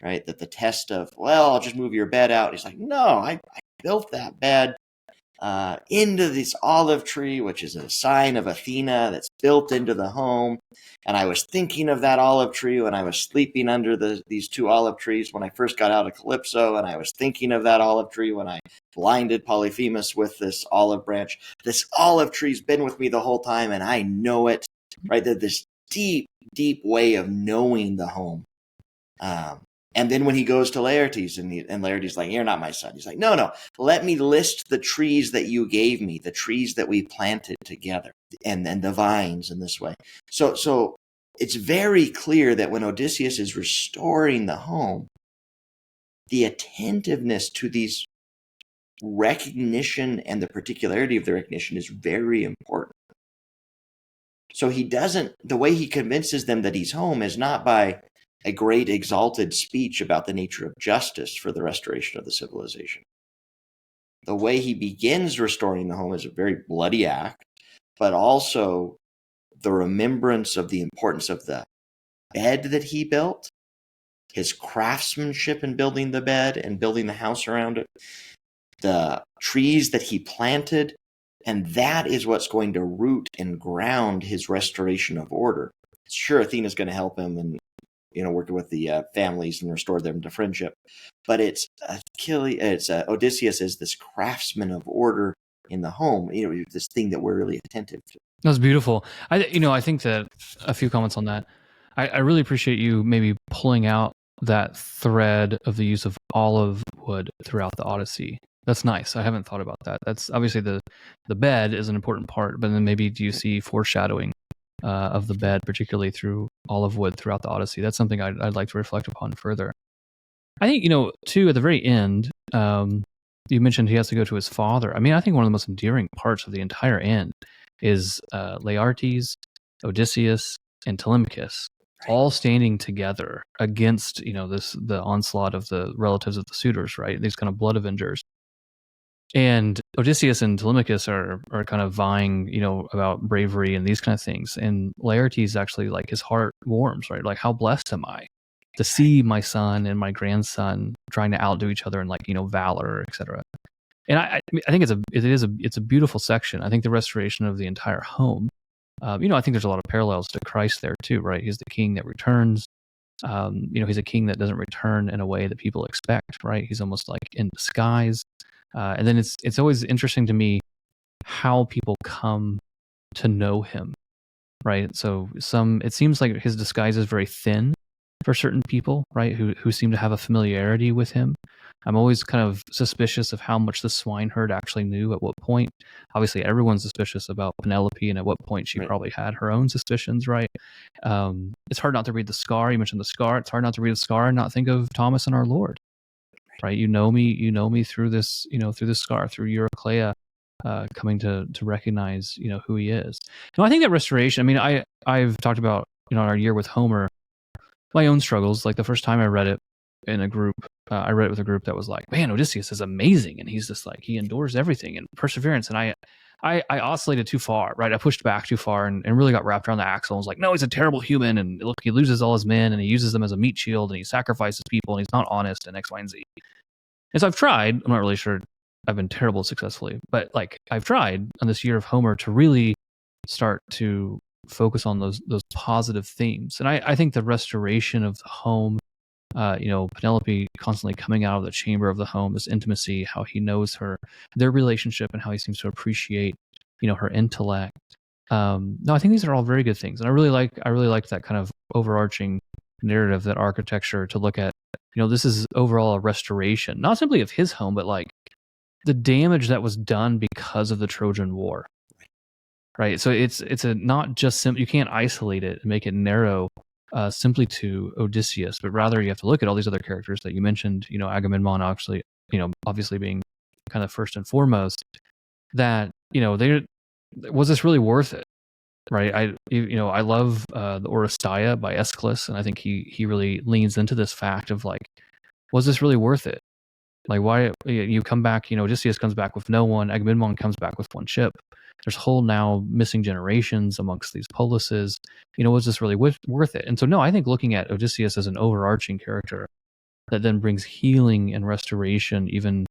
right? That the test of, well, I'll just move your bed out. He's like, no, I built that bed into this olive tree, which is a sign of Athena that's built into the home. And I was thinking of that olive tree when I was sleeping under these two olive trees when I first got out of Calypso, and I was thinking of that olive tree when I blinded Polyphemus with this olive branch. This olive tree's been with me the whole time, and I know it, right? This deep, deep way of knowing the home. And then when he goes to Laertes, and Laertes like, you're not my son. He's like, no, let me list the trees that you gave me, the trees that we planted together, and the vines in this way. So it's very clear that when Odysseus is restoring the home, the attentiveness to these recognition and the particularity of the recognition is very important. So the way he convinces them that he's home is not by a great exalted speech about the nature of justice for the restoration of the civilization. The way he begins restoring the home is a very bloody act, but also the remembrance of the importance of the bed that he built, his craftsmanship in building the bed and building the house around it, the trees that he planted, and that is what's going to root and ground his restoration of order. Sure, Athena's going to help him and working with the families and restore them to friendship. But it's Odysseus is this craftsman of order in the home, this thing that we're really attentive to. That was beautiful. I think that a few comments on that. I really appreciate you maybe pulling out that thread of the use of olive wood throughout the Odyssey. That's nice. I haven't thought about that. That's obviously the bed is an important part, but then maybe do you see foreshadowing of the bed, particularly through olive wood throughout the Odyssey? That's something I'd like to reflect upon further. I think, too, at the very end, you mentioned he has to go to his father. I think one of the most endearing parts of the entire end is Laertes, Odysseus, and Telemachus. all standing together against, the onslaught of the relatives of the suitors, right? These kind of blood avengers. And Odysseus and Telemachus are kind of vying, about bravery and these kind of things. And Laertes actually, like, his heart warms, right? Like, how blessed am I to see my son and my grandson trying to outdo each other in, like, valor, etc. And I think it's a beautiful section. I think the restoration of the entire home. I think there's a lot of parallels to Christ there too, right? He's the king that returns. He's a king that doesn't return in a way that people expect, right? He's almost like in disguise. And then it's always interesting to me how people come to know him, right? So it seems like his disguise is very thin for certain people, right? Who seem to have a familiarity with him. I'm always kind of suspicious of how much the swineherd actually knew at what point. Obviously, everyone's suspicious about Penelope and at what point she probably had her own suspicions, right? It's hard not to read the scar. You mentioned the scar. It's hard not to read the scar and not think of Thomas and our Lord, right? You know me through this, through this scar, through Eurycleia, coming to recognize, who he is. No, I think that restoration. I mean, I've talked about, our year with Homer, my own struggles. Like the first time I read it in a group, I read it with a group that was like, man, Odysseus is amazing, and he's just like, he endures everything and perseverance. And I oscillated too far, right? I pushed back too far and really got wrapped around the axle. And was like, no, he's a terrible human, and look, he loses all his men, and he uses them as a meat shield, and he sacrifices people, and he's not honest, and X, Y, and Z. And so I've tried. I'm not really sure I've been terrible successfully, but like I've tried on this year of Homer to really start to focus on those positive themes. And I think the restoration of the home, Penelope constantly coming out of the chamber of the home, this intimacy, how he knows her, their relationship, and how he seems to appreciate, her intellect. No, I think these are all very good things, and I really like that kind of overarching narrative, that architecture, to look at. This is overall a restoration, not simply of his home, but like the damage that was done because of the Trojan War. Right. So it's a not just you can't isolate it and make it narrow simply to Odysseus, but rather you have to look at all these other characters that you mentioned, Agamemnon actually, obviously being kind of first and foremost, that, was this really worth it? Right. I love the Oresteia by Aeschylus, and I think he really leans into this fact of like, was this really worth it? Like, why you come back, Odysseus comes back with no one, Agamemnon comes back with one ship. There's whole now missing generations amongst these polises. Was this really worth it? And so, no, I think looking at Odysseus as an overarching character that then brings healing and restoration, even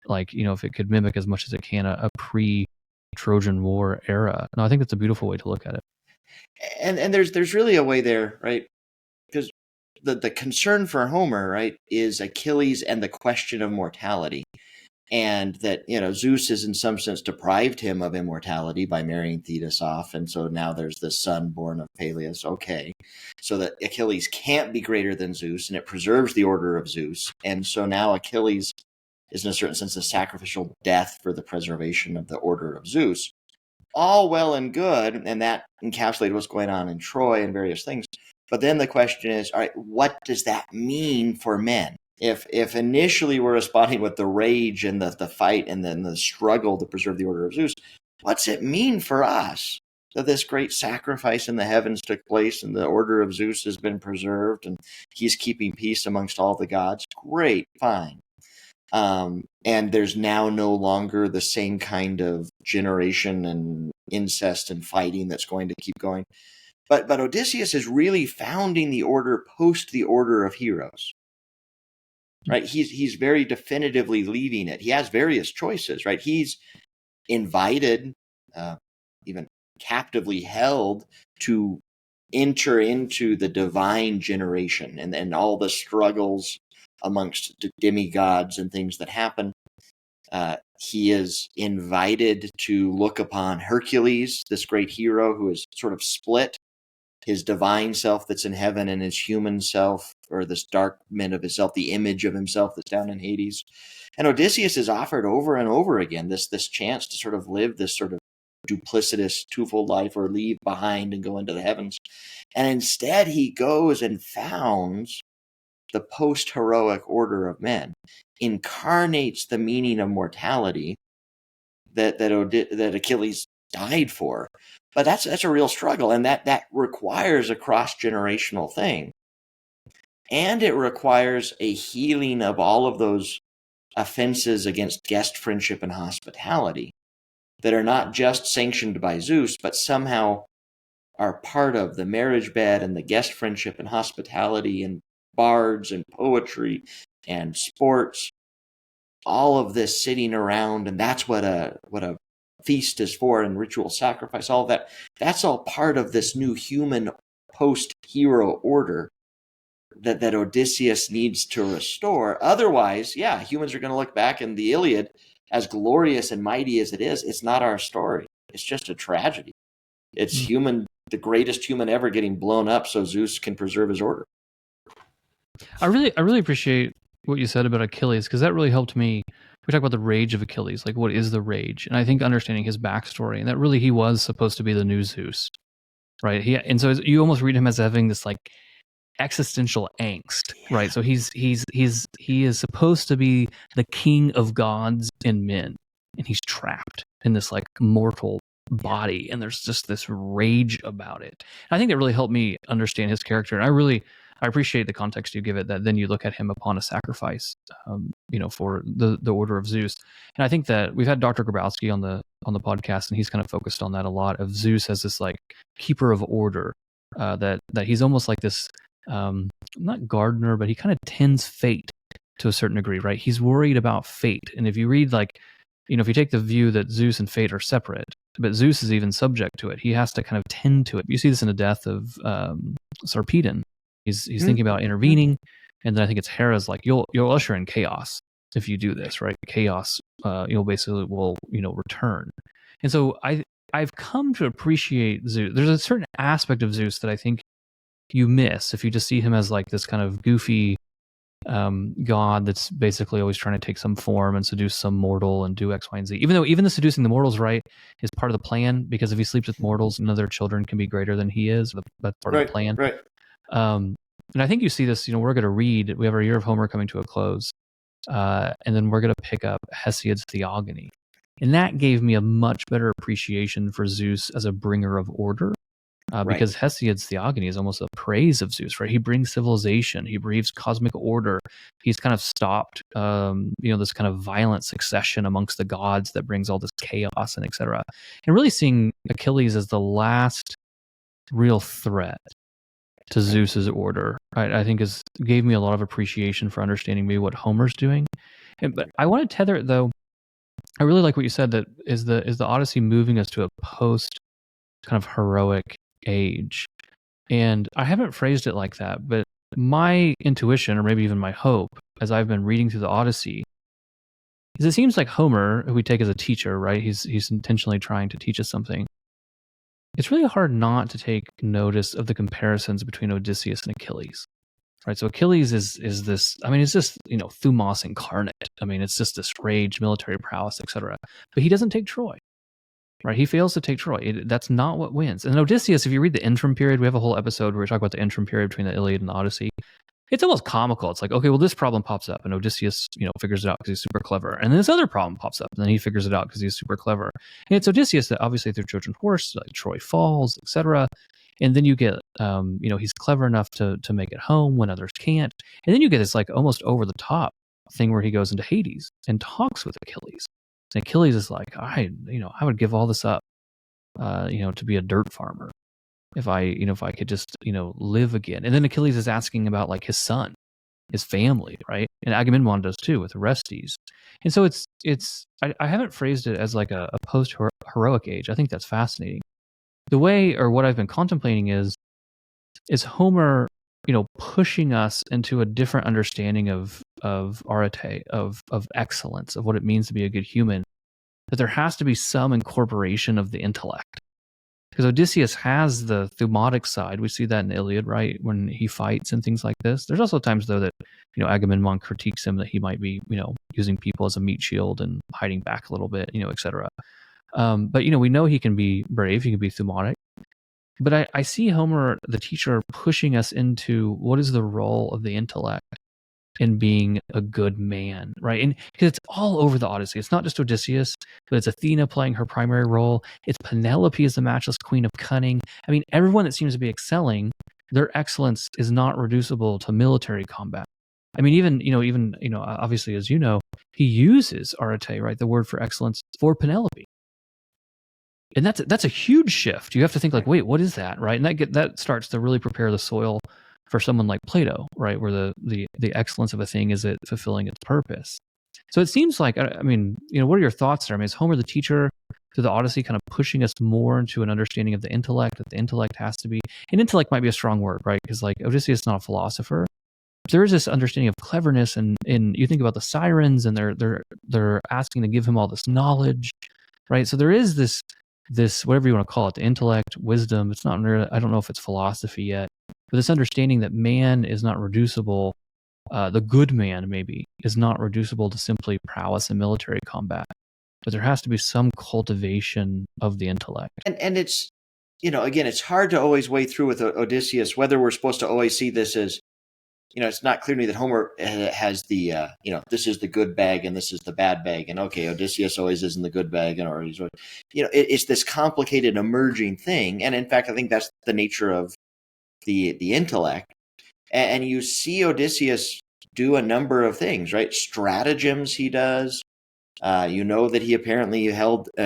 like, if it could mimic as much as it can a pre-Trojan War era. No, I think that's a beautiful way to look at it. And there's really a way there, right? Because the concern for Homer, right, is Achilles and the question of mortality. And that, Zeus has in some sense deprived him of immortality by marrying Thetis off. And so now there's this son born of Peleus. Okay. So that Achilles can't be greater than Zeus, and it preserves the order of Zeus. And so now Achilles is in a certain sense a sacrificial death for the preservation of the order of Zeus. All well and good. And that encapsulated what's going on in Troy and various things. But then the question is, all right, what does that mean for men? If initially we're responding with the rage and the fight and then the struggle to preserve the order of Zeus, what's it mean for us that this great sacrifice in the heavens took place and the order of Zeus has been preserved and he's keeping peace amongst all the gods? Great, fine. And there's now no longer the same kind of generation and incest and fighting that's going to keep going. But Odysseus is really founding the order post the order of heroes. Right, he's very definitively leaving it. He has various choices, right? He's invited, even captively held, to enter into the divine generation and all the struggles amongst demigods and things that happen. He is invited to look upon Hercules, this great hero who is sort of split, his divine self that's in heaven and his human self, or this darkment of himself, the image of himself that's down in Hades. And Odysseus is offered over and over again this chance to sort of live this sort of duplicitous twofold life, or leave behind and go into the heavens. And instead he goes and founds the post-heroic order of men, incarnates the meaning of mortality that Achilles died for. But that's a real struggle, and that requires a cross-generational thing. And it requires a healing of all of those offenses against guest friendship and hospitality that are not just sanctioned by Zeus, but somehow are part of the marriage bed and the guest friendship and hospitality and bards and poetry and sports, all of this sitting around, and that's what a feast is for, and ritual sacrifice, all of that. That's all part of this new human post-hero order that Odysseus needs to restore. Otherwise, yeah, humans are going to look back in the Iliad, as glorious and mighty as it is, it's not our story. It's just a tragedy. It's human, the greatest human ever, getting blown up so Zeus can preserve his order. I really appreciate what you said about Achilles, because that really helped me. We talk about the rage of Achilles, like what is the rage? And I think understanding his backstory, and that really he was supposed to be the new Zeus, right? And so you almost read him as having this like existential angst, right? So he is supposed to be the king of gods and men, and he's trapped in this like mortal body, and there's just this rage about it. And I think that really helped me understand his character, and I appreciate the context you give it, that then you look at him upon a sacrifice, for the order of Zeus. And I think that we've had Dr. Grabowski on the podcast, and he's kind of focused on that a lot, of Zeus as this like keeper of order, that he's almost like this, not gardener, but he kind of tends fate to a certain degree, right? He's worried about fate. And if you read if you take the view that Zeus and fate are separate, but Zeus is even subject to it, he has to kind of tend to it. You see this in the death of Sarpedon. He's thinking about intervening, and then I think it's Hera's like, you'll usher in chaos if you do this, right? Chaos, basically will return. And so I've come to appreciate Zeus. There's a certain aspect of Zeus that I think you miss if you just see him as like this kind of goofy god that's basically always trying to take some form and seduce some mortal and do X, Y, and Z. Even though the seducing the mortals, right, is part of the plan, because if he sleeps with mortals, none of their children can be greater than he is. That's part of the plan. Right. And I think you see this, we're going to read, we have our year of Homer coming to a close, and then we're going to pick up Hesiod's Theogony. And that gave me a much better appreciation for Zeus as a bringer of order, because Hesiod's Theogony is almost a praise of Zeus, right? He brings civilization, he breathes cosmic order. He's kind of stopped, this kind of violent succession amongst the gods that brings all this chaos and etc. And really seeing Achilles as the last real threat to Zeus's order, right, I think gave me a lot of appreciation for understanding maybe what Homer's doing. But I want to tether it, though. I really like what you said, that is the Odyssey moving us to a post kind of heroic age. And I haven't phrased it like that, but my intuition, or maybe even my hope, as I've been reading through the Odyssey, is it seems like Homer, who we take as a teacher, right? He's intentionally trying to teach us something. It's really hard not to take notice of the comparisons between Odysseus and Achilles, right? So Achilles is this, it's just, Thumos incarnate. It's just this rage, military prowess, etc. But he doesn't take Troy, right? He fails to take Troy. That's not what wins. And Odysseus, if you read the interim period, we have a whole episode where we talk about the interim period between the Iliad and the Odyssey. It's almost comical. It's like, okay, well, this problem pops up, and Odysseus, figures it out because he's super clever. And then this other problem pops up, and then he figures it out because he's super clever. And it's Odysseus that obviously through Trojan Horse, like Troy falls, etc. And then you get, he's clever enough to make it home when others can't. And then you get this like almost over the top thing where he goes into Hades and talks with Achilles. And Achilles is like, I would give all this up, to be a dirt farmer. If I could just, live again. And then Achilles is asking about like his son, his family, right? And Agamemnon does too with Orestes. And so I haven't phrased it as like a post-heroic age. I think that's fascinating. The way, or what I've been contemplating is Homer, pushing us into a different understanding of arete, of excellence, of what it means to be a good human, that there has to be some incorporation of the intellect. Because Odysseus has the thumotic side. We see that in the Iliad, right? When he fights and things like this. There's also times, though, that, Agamemnon critiques him that he might be, using people as a meat shield and hiding back a little bit, etc. But, we know he can be brave. He can be thumotic. But I see Homer, the teacher, pushing us into what is the role of the intellect in being a good man, right? And because it's all over the Odyssey. It's not just Odysseus, but it's Athena playing her primary role. It's Penelope as the matchless queen of cunning. I mean, everyone that seems to be excelling, their excellence is not reducible to military combat. I mean, even obviously, as you know, he uses arete, right, the word for excellence, for Penelope. And that's a huge shift. You have to think like, wait, what is that, right? And that starts to really prepare the soil for someone like Plato, right, where the excellence of a thing is it fulfilling its purpose. So it seems like, I mean, what are your thoughts there? I mean, is Homer the teacher through the Odyssey kind of pushing us more into an understanding of the intellect, that the intellect has to be, and intellect might be a strong word, right? Because like Odysseus is not a philosopher. There is this understanding of cleverness, and you think about the sirens, and they're asking to give him all this knowledge, right? So there is this whatever you want to call it, the intellect, wisdom. It's not really, I don't know if it's philosophy yet, but this understanding that man is not reducible, the good man maybe is not reducible to simply prowess in military combat, but there has to be some cultivation of the intellect. And it's, again, it's hard to always weigh through with Odysseus whether we're supposed to always see this as, it's not clear to me that Homer has the, this is the good bag and this is the bad bag. And okay, Odysseus always is in the good bag, or he's, it's this complicated emerging thing. And in fact, I think that's the nature of the intellect. And you see Odysseus do a number of things, right? Stratagems he does. That he apparently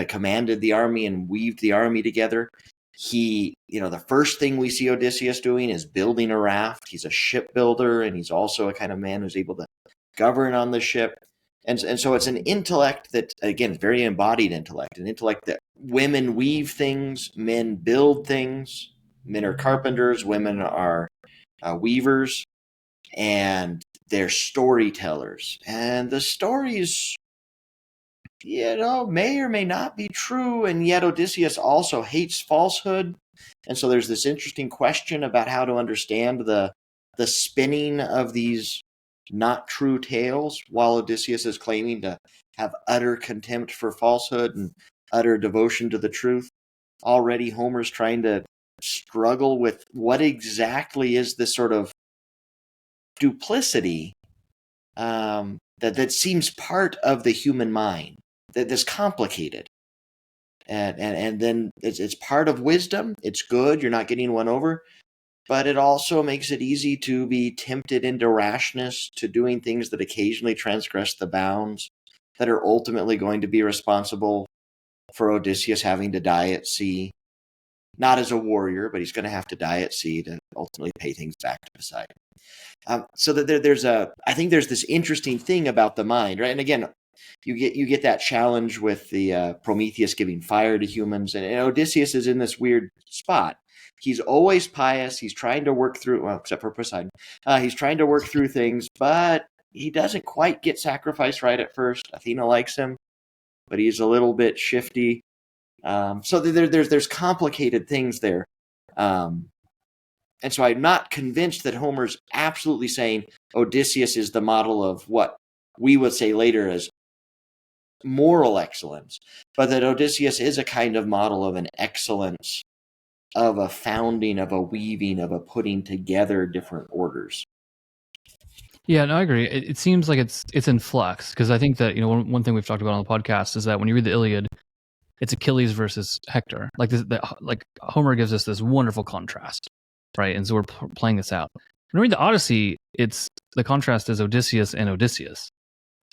commanded the army and weaved the army together. He, the first thing we see Odysseus doing is building a raft. He's a shipbuilder, and he's also a kind of man who's able to govern on the ship. And so it's an intellect that, again, very embodied intellect, an intellect that women weave things, men build things. Men are carpenters, women are weavers, and they're storytellers. And the stories, may or may not be true, and yet Odysseus also hates falsehood. And so there's this interesting question about how to understand the spinning of these not true tales, while Odysseus is claiming to have utter contempt for falsehood and utter devotion to the truth. Already Homer's trying to struggle with what exactly is this sort of duplicity that seems part of the human mind, that's complicated. And then it's part of wisdom. It's good. You're not getting one over. But it also makes it easy to be tempted into rashness, to doing things that occasionally transgress the bounds, that are ultimately going to be responsible for Odysseus having to die at sea. Not as a warrior, but he's going to have to die at sea to ultimately pay things back to Poseidon. So that I think there's this interesting thing about the mind, right? And again, you get that challenge with the Prometheus giving fire to humans, and Odysseus is in this weird spot. He's always pious. He's trying to work through, well, except for Poseidon, he's trying to work through things, but he doesn't quite get sacrificed right at first. Athena likes him, but he's a little bit shifty. So there's complicated things there. And so I'm not convinced that Homer's absolutely saying Odysseus is the model of what we would say later as moral excellence, but that Odysseus is a kind of model of an excellence, of a founding, of a weaving, of a putting together different orders. Yeah, no, I agree. It seems like it's in flux, because I think that one thing we've talked about on the podcast is that when you read the Iliad, it's Achilles versus Hector. Like like Homer gives us this wonderful contrast, right? And so we're playing this out. When we read the Odyssey, the contrast is Odysseus and Odysseus,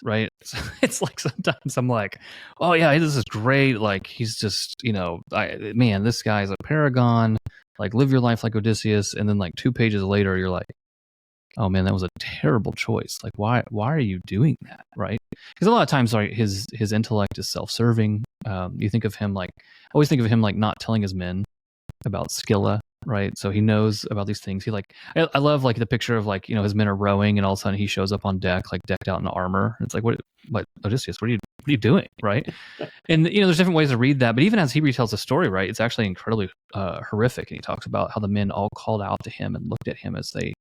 right? So it's like sometimes I'm like, oh yeah, this is great. Like he's just, man, this guy's a paragon. Like live your life like Odysseus, and then like 2 pages later, you're like, oh man, that was a terrible choice. Like why are you doing that, right? Because a lot of times, like his intellect is self-serving. You think of him like, I always think of him like not telling his men about Scylla, right? So he knows about these things. He I love like the picture of like, his men are rowing and all of a sudden he shows up on deck, like decked out in armor. It's like, what Odysseus, what are you doing? Right. And, there's different ways to read that, but even as he retells the story, right, it's actually incredibly horrific. And he talks about how the men all called out to him and looked at him as they,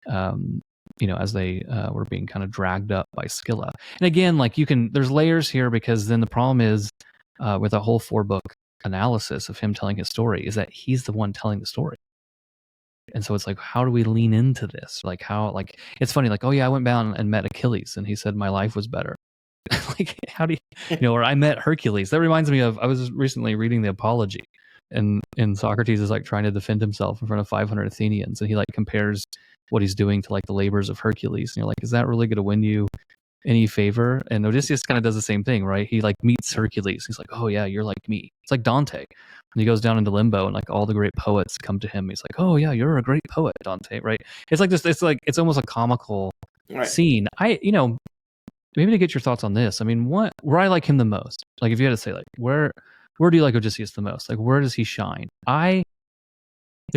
were being kind of dragged up by Scylla. And again, like there's layers here, because then the problem is with a whole 4-book analysis of him telling his story is that he's the one telling the story. And so it's like, how do we lean into this? Like how, like, it's funny, like, oh yeah, I went down and met Achilles and he said my life was better. Like, how do you, or I met Hercules. That reminds me of, I was recently reading the Apology, and Socrates is like trying to defend himself in front of 500 Athenians. And he like compares what he's doing to like the labors of Hercules. And you're like, is that really going to win you any favor? And Odysseus kind of does the same thing, right? He like meets Hercules. He's like, oh yeah, you're like me. It's like Dante. And he goes down into limbo and like all the great poets come to him. He's like, oh yeah, you're a great poet, Dante, right? It's like this, it's like, it's almost a comical scene. Maybe to get your thoughts on this. I mean, where I like him the most, like if you had to say like, where do you like Odysseus the most? Like, where does he shine? The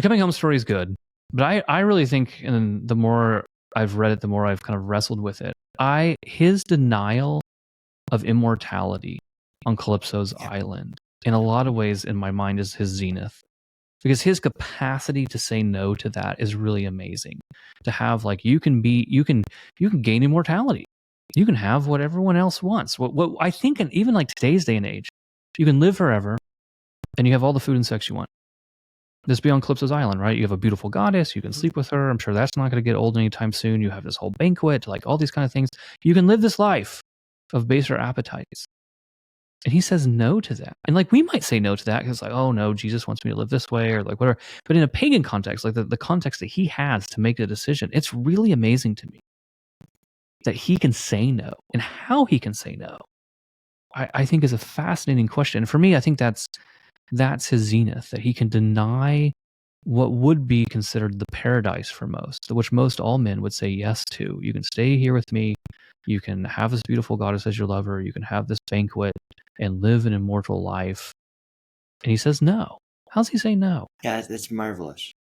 coming home story is good, but I really think, and the more I've read it, the more I've kind of wrestled with it. His denial of immortality on Calypso's island, in a lot of ways, in my mind, is his zenith, because his capacity to say no to that is really amazing. To have like, you can gain immortality, you can have what everyone else wants. What I think, and even like today's day and age, you can live forever, and you have all the food and sex you want. This be on Calypso's island, right? You have a beautiful goddess. You can sleep with her. I'm sure that's not going to get old anytime soon. You have this whole banquet, like all these kind of things. You can live this life of baser appetites. And he says no to that. And like, we might say no to that because like, oh no, Jesus wants me to live this way or like whatever. But in a pagan context, like the context that he has to make a decision, it's really amazing to me that he can say no, and how he can say no, I think is a fascinating question. For me, I think that's his zenith, that he can deny what would be considered the paradise for most, which most all men would say yes to. You can stay here with me. You can have this beautiful goddess as your lover. You can have this banquet and live an immortal life. And he says no. How's he say no? Yeah, that's marvelous.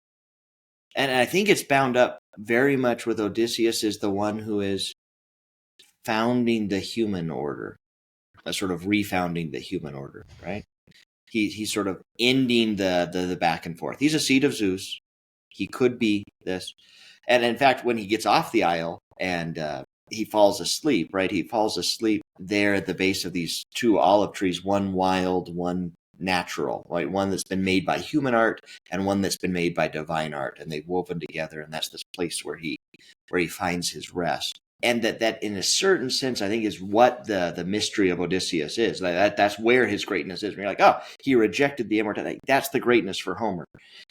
And I think it's bound up very much with Odysseus as the one who is founding the human order, sort of refounding the human order, right? He's sort of ending the back and forth. He's a seed of Zeus. He could be this. And in fact, when he gets off the isle and he falls asleep, right? He falls asleep there at the base of these two olive trees, one wild, one natural, right? One that's been made by human art and one that's been made by divine art. And they've woven together. And that's this place where he finds his rest. And that in a certain sense, I think, is what the mystery of Odysseus is. That's where his greatness is. When you're like, oh, he rejected the immortality. That's the greatness for Homer,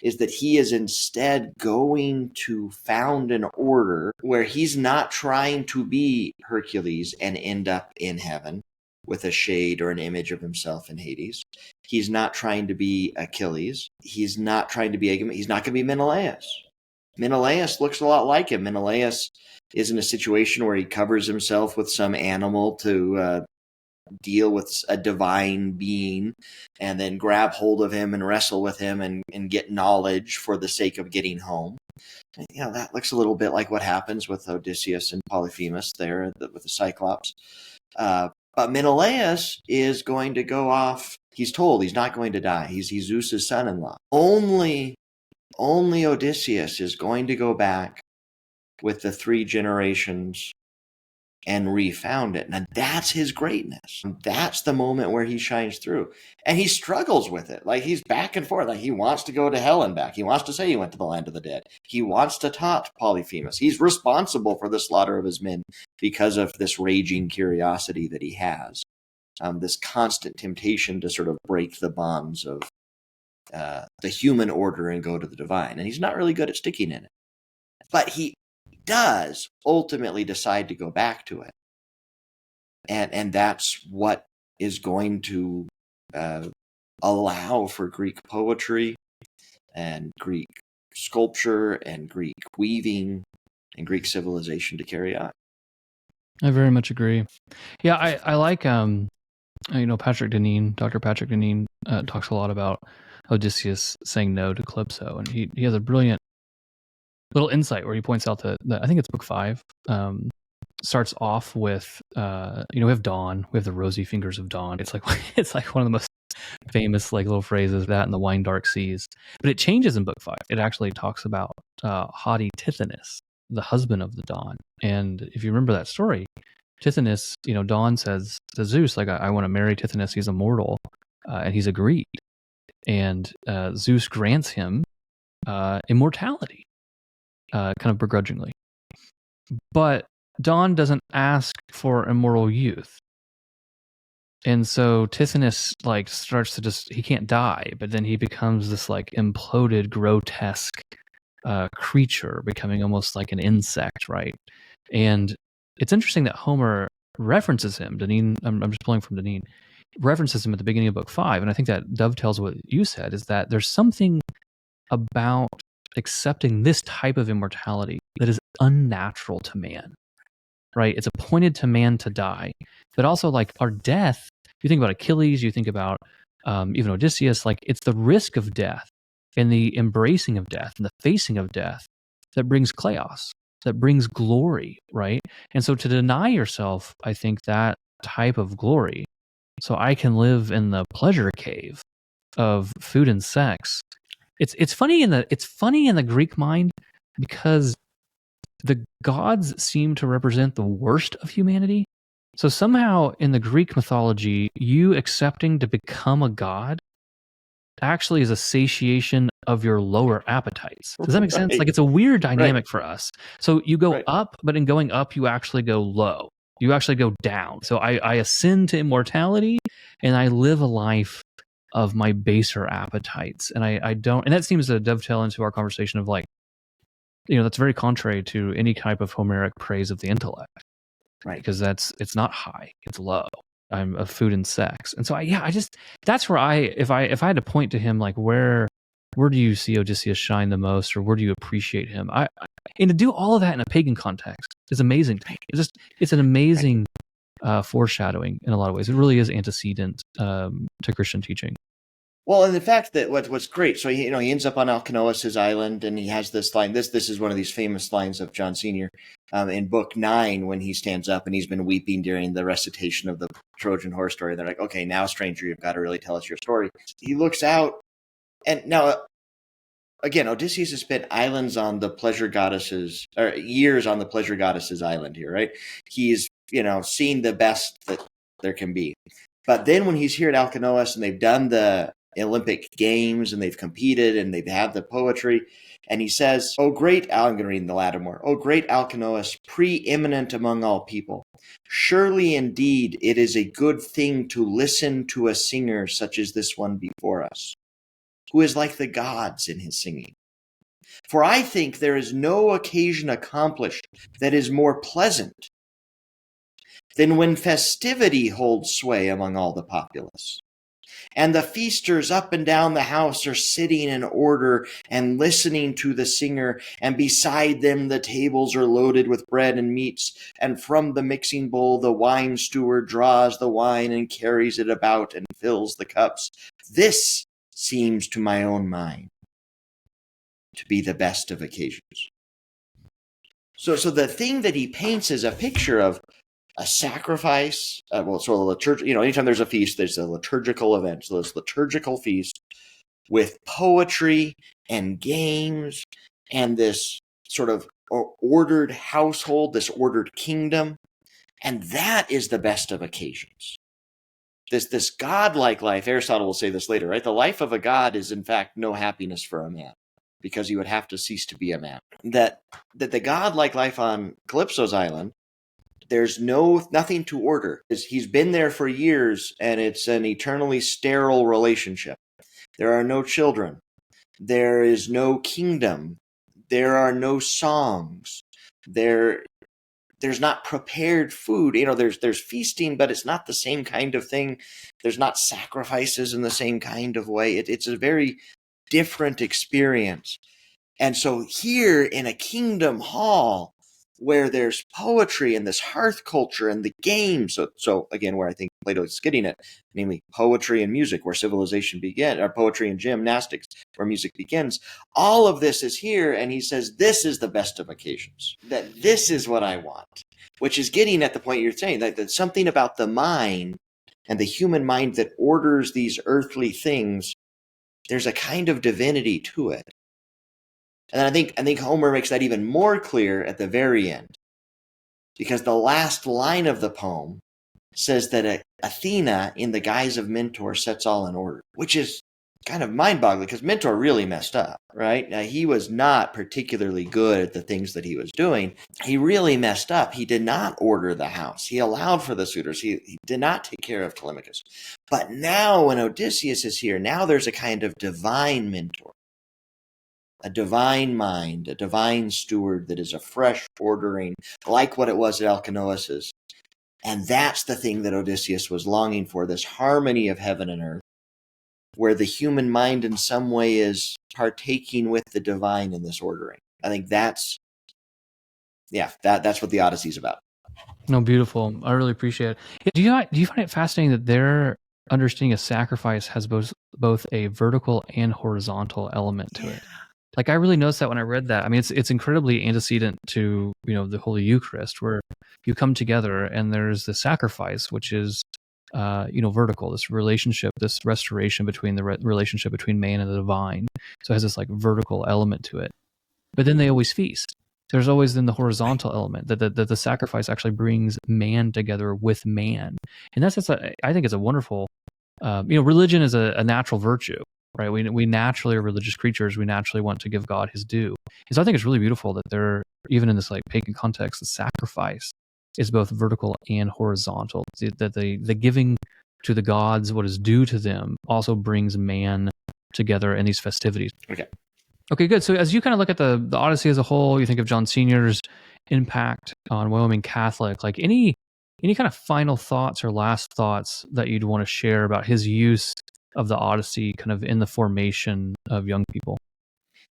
is that he is instead going to found an order where he's not trying to be Hercules and end up in heaven with a shade or an image of himself in Hades. He's not trying to be Achilles. He's not trying to be Agamemnon. He's not going to be Menelaus. Menelaus looks a lot like him. Menelaus is in a situation where he covers himself with some animal to deal with a divine being and then grab hold of him and wrestle with him and get knowledge for the sake of getting home. And, that looks a little bit like what happens with Odysseus and Polyphemus there with the Cyclops. But Menelaus is going to go off. He's told he's not going to die. He's Zeus's son-in-law. Only Odysseus is going to go back with the 3 generations and refound it. And that's his greatness. That's the moment where he shines through. And he struggles with it. Like, he's back and forth. Like, he wants to go to hell and back. He wants to say he went to the land of the dead. He wants to taunt Polyphemus. He's responsible for the slaughter of his men because of this raging curiosity that he has. This constant temptation to sort of break the bonds of the human order and go to the divine. And he's not really good at sticking in it. But he does ultimately decide to go back to it. And that's what is going to allow for Greek poetry and Greek sculpture and Greek weaving and Greek civilization to carry on. I very much agree. Yeah, I like, Patrick Deneen, Dr. Patrick Deneen talks a lot about Odysseus saying no to Calypso. And he has a brilliant little insight where he points out that I think it's book 5, starts off with, we have Dawn, we have the rosy fingers of Dawn. It's like one of the most famous like little phrases, that and the wine dark seas. But it changes in book 5. It actually talks about haughty Tithonus, the husband of the Dawn. And if you remember that story, Tithonus, Dawn says to Zeus, like, I want to marry Tithonus. He's immortal. And he's agreed. And Zeus grants him immortality. kind of begrudgingly. But Dawn doesn't ask for immortal youth. And so Tithonus like starts to he can't die, but then he becomes this like imploded, grotesque creature, becoming almost like an insect, right? And it's interesting that Homer references him. Deneen, I'm just pulling from Deneen, references him at the beginning of book 5, and I think that dovetails what you said, is that there's something about accepting this type of immortality that is unnatural to man, right? It's appointed to man to die, but also like our death. You think about Achilles, you think about even Odysseus, like it's the risk of death and the embracing of death and the facing of death that brings chaos, that brings glory, right? And so to deny yourself, I think, that type of glory, so I can live in the pleasure cave of food and sex. It's funny in the Greek mind, because the gods seem to represent the worst of humanity. So somehow in the Greek mythology, you accepting to become a god actually is a satiation of your lower appetites. Does that make sense? Right. Like it's a weird dynamic Right. for us. So you go Right. up, but in going up, you actually go low. You actually go down. So I ascend to immortality, and I live a life of my baser appetites. And I don't, and that seems to dovetail into our conversation of like, that's very contrary to any type of Homeric praise of the intellect. Right. Because it's not high, it's low. I'm a food and sex. And so I just, that's where if I had to point to him, like where do you see Odysseus shine the most, or where do you appreciate him? And to do all of that in a pagan context is amazing to me. It's an amazing foreshadowing in a lot of ways. It really is antecedent to Christian teaching. Well, and the fact that what's great, so he ends up on Alcinous' island, and he has this line. This is one of these famous lines of John Senior in book 9, when he stands up and he's been weeping during the recitation of the Trojan horse story. They're like, "Okay, now, stranger, you've got to really tell us your story." He looks out, and now again, Odysseus has spent islands on the pleasure goddesses, or years on the pleasure goddesses island here, right? He's seen the best that there can be, but then when he's here at Alcinous and they've done the Olympic Games and they've competed and they've had the poetry, and he says, "Oh great," I'm going to read in the Lattimore, "Oh great Alcinous, preeminent among all people, surely indeed it is a good thing to listen to a singer such as this one before us, who is like the gods in his singing. For I think there is no occasion accomplished that is more pleasant than when festivity holds sway among all the populace, and the feasters up and down the house are sitting in order and listening to the singer, and beside them the tables are loaded with bread and meats, and from the mixing bowl the wine steward draws the wine and carries it about and fills the cups. This seems to my own mind to be the best of occasions." So the thing that he paints is a picture of a sacrifice, a liturgy. Anytime there's a feast, there's a liturgical event. So this liturgical feast with poetry and games and this sort of ordered household, this ordered kingdom, and that is the best of occasions. This godlike life, Aristotle will say this later, right? The life of a god is in fact no happiness for a man, because he would have to cease to be a man. That the godlike life on Calypso's island, there's nothing to order. He's been there for years, and it's an eternally sterile relationship. There are no children. There is no kingdom. There are no songs. There's not prepared food. There's feasting, but it's not the same kind of thing. There's not sacrifices in the same kind of way. It's a very different experience. And so here in a kingdom hall, where there's poetry and this hearth culture and the games. So again, where I think Plato is getting at, namely poetry and music, where civilization began, or poetry and gymnastics, where music begins. All of this is here, and he says, this is the best of occasions. That this is what I want, which is getting at the point you're saying, that something about the mind and the human mind that orders these earthly things, there's a kind of divinity to it. And I think Homer makes that even more clear at the very end, because the last line of the poem says that Athena, in the guise of Mentor, sets all in order, which is kind of mind-boggling because Mentor really messed up, right? Now, he was not particularly good at the things that he was doing. He really messed up. He did not order the house. He allowed for the suitors. He did not take care of Telemachus. But now when Odysseus is here, now there's a kind of divine mentor, a divine mind, a divine steward that is a fresh ordering, like what it was at Alcinous's. And that's the thing that Odysseus was longing for, this harmony of heaven and earth, where the human mind in some way is partaking with the divine in this ordering. I think that's what the Odyssey is about. No, beautiful. I really appreciate it. Do you find it fascinating that their understanding of sacrifice has both a vertical and horizontal element to it? Like, I really noticed that when I read that. I mean, it's incredibly antecedent to, the Holy Eucharist, where you come together and there's the sacrifice, which is vertical, this relationship, this restoration between the relationship between man and the divine. So it has this like vertical element to it. But then they always feast. There's always then the horizontal element that the sacrifice actually brings man together with man, and I think it's a wonderful. Religion is a natural virtue, right? We naturally are religious creatures. We naturally want to give God His due, and so I think it's really beautiful that they're even in this like pagan context, the sacrifice is both vertical and horizontal. That the giving to the gods what is due to them also brings man together in these festivities. Okay, good. So as you kind of look at the Odyssey as a whole, you think of John Sr.'s impact on Wyoming Catholic, like any kind of final thoughts or last thoughts that you'd want to share about his use of the Odyssey kind of in the formation of young people?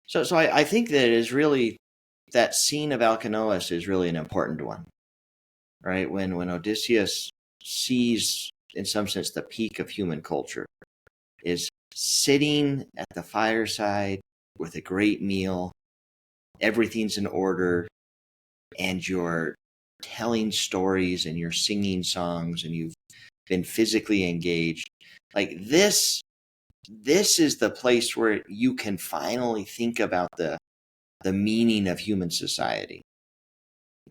So I think that it is really, that scene of Alcinous is really an important one, right? When Odysseus sees, in some sense, the peak of human culture, is sitting at the fireside with a great meal, everything's in order, and you're telling stories and you're singing songs and you've been physically engaged. Like this is the place where you can finally think about the meaning of human society.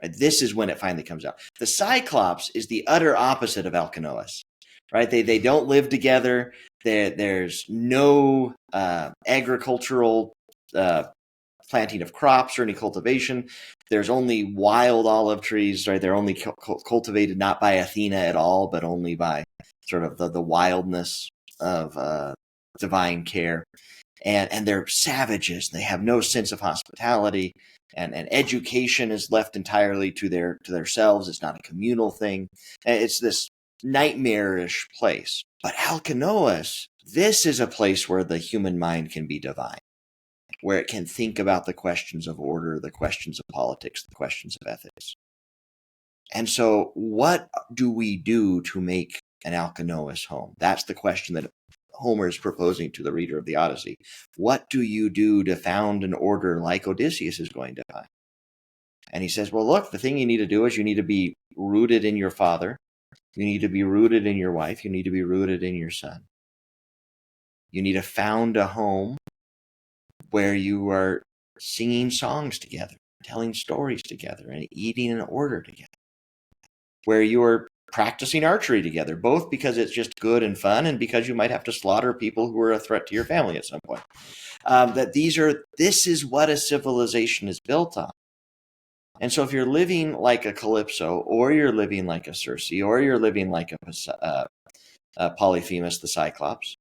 Right? This is when it finally comes out. The Cyclops is the utter opposite of Alcinous, right? They don't live together. There's no agricultural planting of crops or any cultivation. There's only wild olive trees, right? They're only cultivated not by Athena at all, but only by sort of the wildness of divine care. And they're savages. They have no sense of hospitality, and education is left entirely to themselves. It's not a communal thing. It's this nightmarish place. But Alcinous, this is a place where the human mind can be divine, where it can think about the questions of order, the questions of politics, the questions of ethics. And so what do we do to make an Alcinous home? That's the question that Homer is proposing to the reader of the Odyssey. What do you do to found an order like Odysseus is going to find? And he says, well, look, the thing you need to do is you need to be rooted in your father. You need to be rooted in your wife. You need to be rooted in your son. You need to found a home where you are singing songs together, telling stories together, and eating in order together, where you are practicing archery together, both because it's just good and fun and because you might have to slaughter people who are a threat to your family at some point. This is what a civilization is built on. And so if you're living like a Calypso, or you're living like a Circe, or you're living like a Polyphemus, the Cyclops,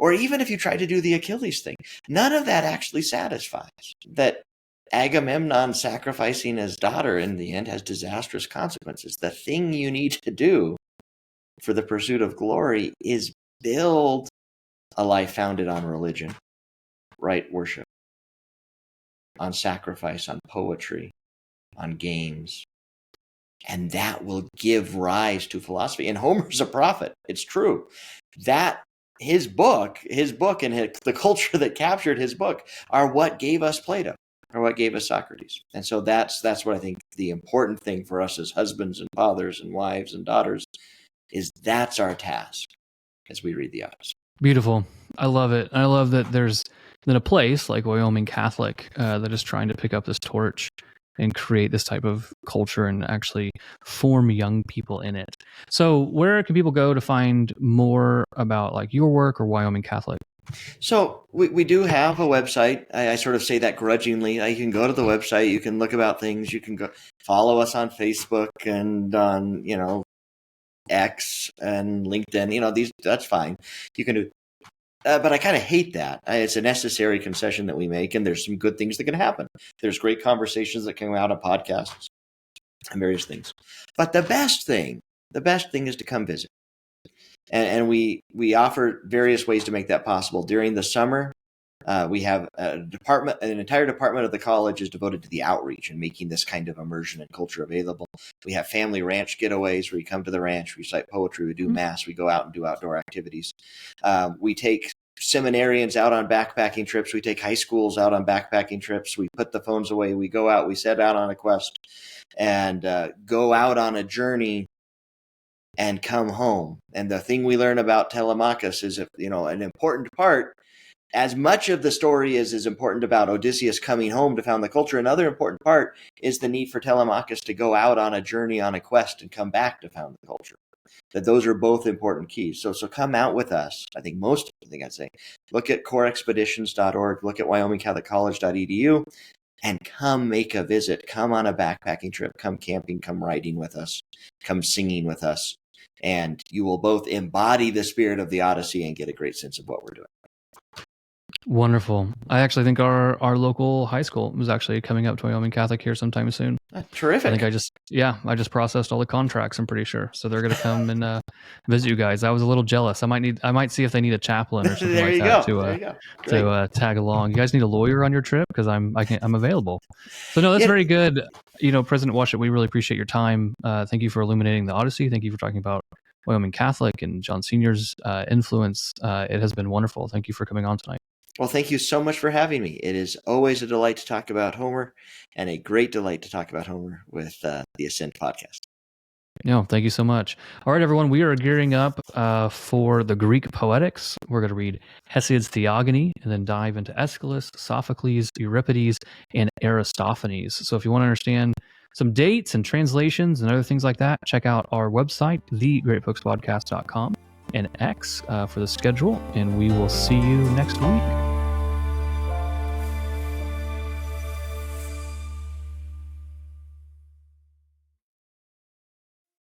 or even if you try to do the Achilles thing, none of that actually satisfies. That Agamemnon sacrificing his daughter in the end has disastrous consequences. The thing you need to do for the pursuit of glory is build a life founded on religion, right worship, on sacrifice, on poetry, on games. And that will give rise to philosophy. And Homer's a prophet. It's true. That his book and the culture that captured his book are what gave us Plato, or what gave us Socrates. And so that's what I think the important thing for us as husbands and fathers and wives and daughters is. That's our task as we read the Odyssey. Beautiful. I love it. I love that there's then a place like Wyoming Catholic that is trying to pick up this torch and create this type of culture and actually form young people in it. So where can people go to find more about like your work or Wyoming Catholic? So we do have a website. I sort of say that grudgingly. You can go to the website. You can look about things. You can go follow us on Facebook and on, X and LinkedIn. That's fine. You can do, but I kind of hate that. It's a necessary concession that we make, and there's some good things that can happen. There's great conversations that come out of podcasts and various things. But the best thing is to come visit. And we offer various ways to make that possible. During the summer, we have an entire department of the college is devoted to the outreach and making this kind of immersion and culture available. We have family ranch getaways where you come to the ranch, we recite poetry, we do mass, we go out and do outdoor activities. We take seminarians out on backpacking trips. We take high schools out on backpacking trips. We put the phones away. We go out, we set out on a quest and go out on a journey and come home. And the thing we learn about Telemachus is, an important part, as much of the story is important about Odysseus coming home to found the culture, another important part is the need for Telemachus to go out on a journey, on a quest, and come back to found the culture. That those are both important keys. So come out with us. I think I'd say, look at coreexpeditions.org, look at wyomingcatholiccollege.edu, and come make a visit. Come on a backpacking trip, come camping, come riding with us, come singing with us. And you will both embody the spirit of the Odyssey and get a great sense of what we're doing. Wonderful. I actually think our local high school is actually coming up to Wyoming Catholic here sometime soon. Terrific. I think I just processed all the contracts, I'm pretty sure. So they're going to come and visit you guys. I was a little jealous. I might see if they need a chaplain or something like that to tag along. You guys need a lawyer on your trip? Because I'm available. So no, that's very good. President Washut, we really appreciate your time. Thank you for illuminating the Odyssey. Thank you for talking about Wyoming Catholic and John Sr.'s influence. It has been wonderful. Thank you for coming on tonight. Well, thank you so much for having me. It is always a delight to talk about Homer, and a great delight to talk about Homer with the Ascent podcast. No, thank you so much. All right, everyone, we are gearing up for the Greek poetics. We're going to read Hesiod's Theogony and then dive into Aeschylus, Sophocles, Euripides, and Aristophanes. So if you want to understand some dates and translations and other things like that, check out our website, thegreatbookspodcast.com, and X for the schedule, and we will see you next week.